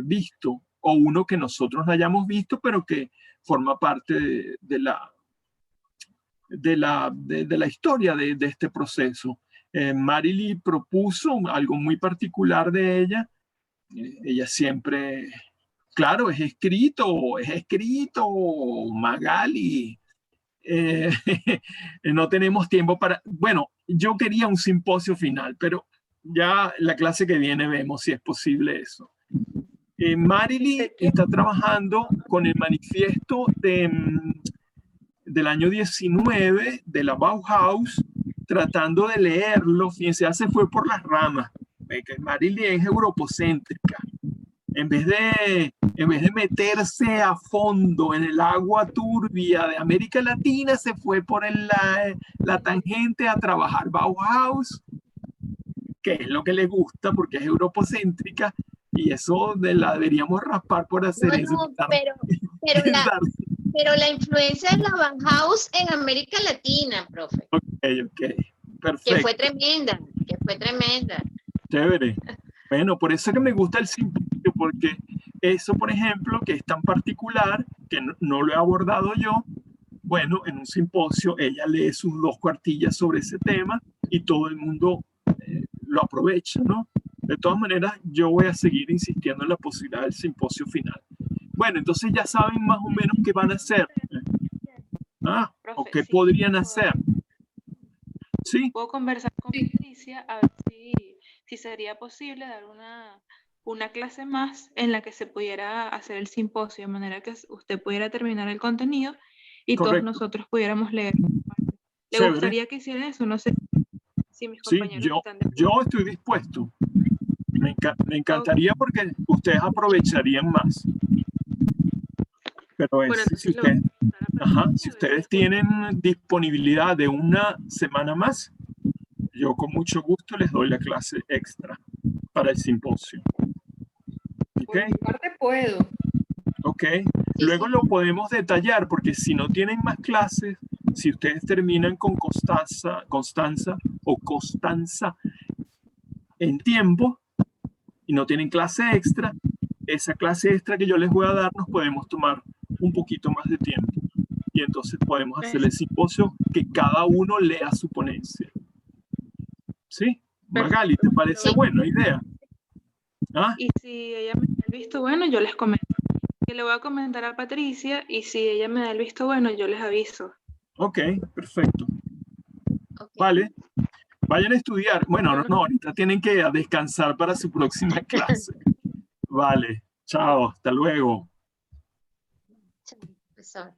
visto, o uno que nosotros no hayamos visto, pero que forma parte de la historia de este proceso. Marily propuso algo muy particular de ella. Ella siempre, claro, es escrito, Magali. No tenemos tiempo para, bueno, yo quería un simposio final, pero ya la clase que viene vemos si es posible eso. Marily está trabajando con el manifiesto del año 19 de la Bauhaus, tratando de leerlo. Fíjense, ya se fue por las ramas. Que Marily es europocéntrica. En vez de meterse a fondo en el agua turbia de América Latina, se fue por la tangente a trabajar Bauhaus, que es lo que le gusta porque es europocéntrica, y eso la deberíamos raspar por hacer eso. No, pero Pero la influencia de la Bauhaus en América Latina, profe, Ok, que perfecto. fue tremenda, que fue tremenda. Chévere. Bueno, por eso que me gusta el simposio, porque eso, por ejemplo, que es tan particular, que no lo he abordado yo, bueno, en un simposio ella lee sus 2 cuartillas sobre ese tema y todo el mundo lo aprovecha, ¿no? De todas maneras, yo voy a seguir insistiendo en la posibilidad del simposio final. Bueno, entonces ya saben más o menos qué van a hacer. Ah, o qué podrían hacer. Sí, Puedo conversar con Sí. Patricia a ver si sería posible dar una clase más en la que se pudiera hacer el simposio, de manera que usted pudiera terminar el contenido y todos correcto. nosotros pudiéramos leer. ¿Le Chévere. gustaría que hiciera eso? No sé si mis Sí, compañeros yo, están de acuerdo. yo estoy dispuesto. Me encantaría porque ustedes aprovecharían más. Pero Bueno, si entonces le voy a ustedes, preguntar a ajá, Patricia si a ver ustedes si tienen disponibilidad de una semana más, yo con mucho gusto les doy la clase extra para el simposio. ¿Ok? Por mi parte puedo. Ok. Sí, Luego sí. lo podemos detallar porque si no tienen más clases, si ustedes terminan con Constanza en tiempo y no tienen clase extra, esa clase extra que yo les voy a dar nos podemos tomar un poquito más de tiempo. Y entonces podemos hacer el simposio que cada uno lea su ponencia. ¿Sí? Magali, ¿te parece Sí. buena idea? ¿Ah? Y si ella me da el visto bueno, yo les comento. Que le voy a comentar a Patricia y si ella me da el visto bueno, yo les aviso. Ok, perfecto. Ok. Vale. Vayan a estudiar. Bueno, Bueno. no, ahorita tienen que descansar para su próxima clase. Vale. Chao, hasta luego. Chao, profesor.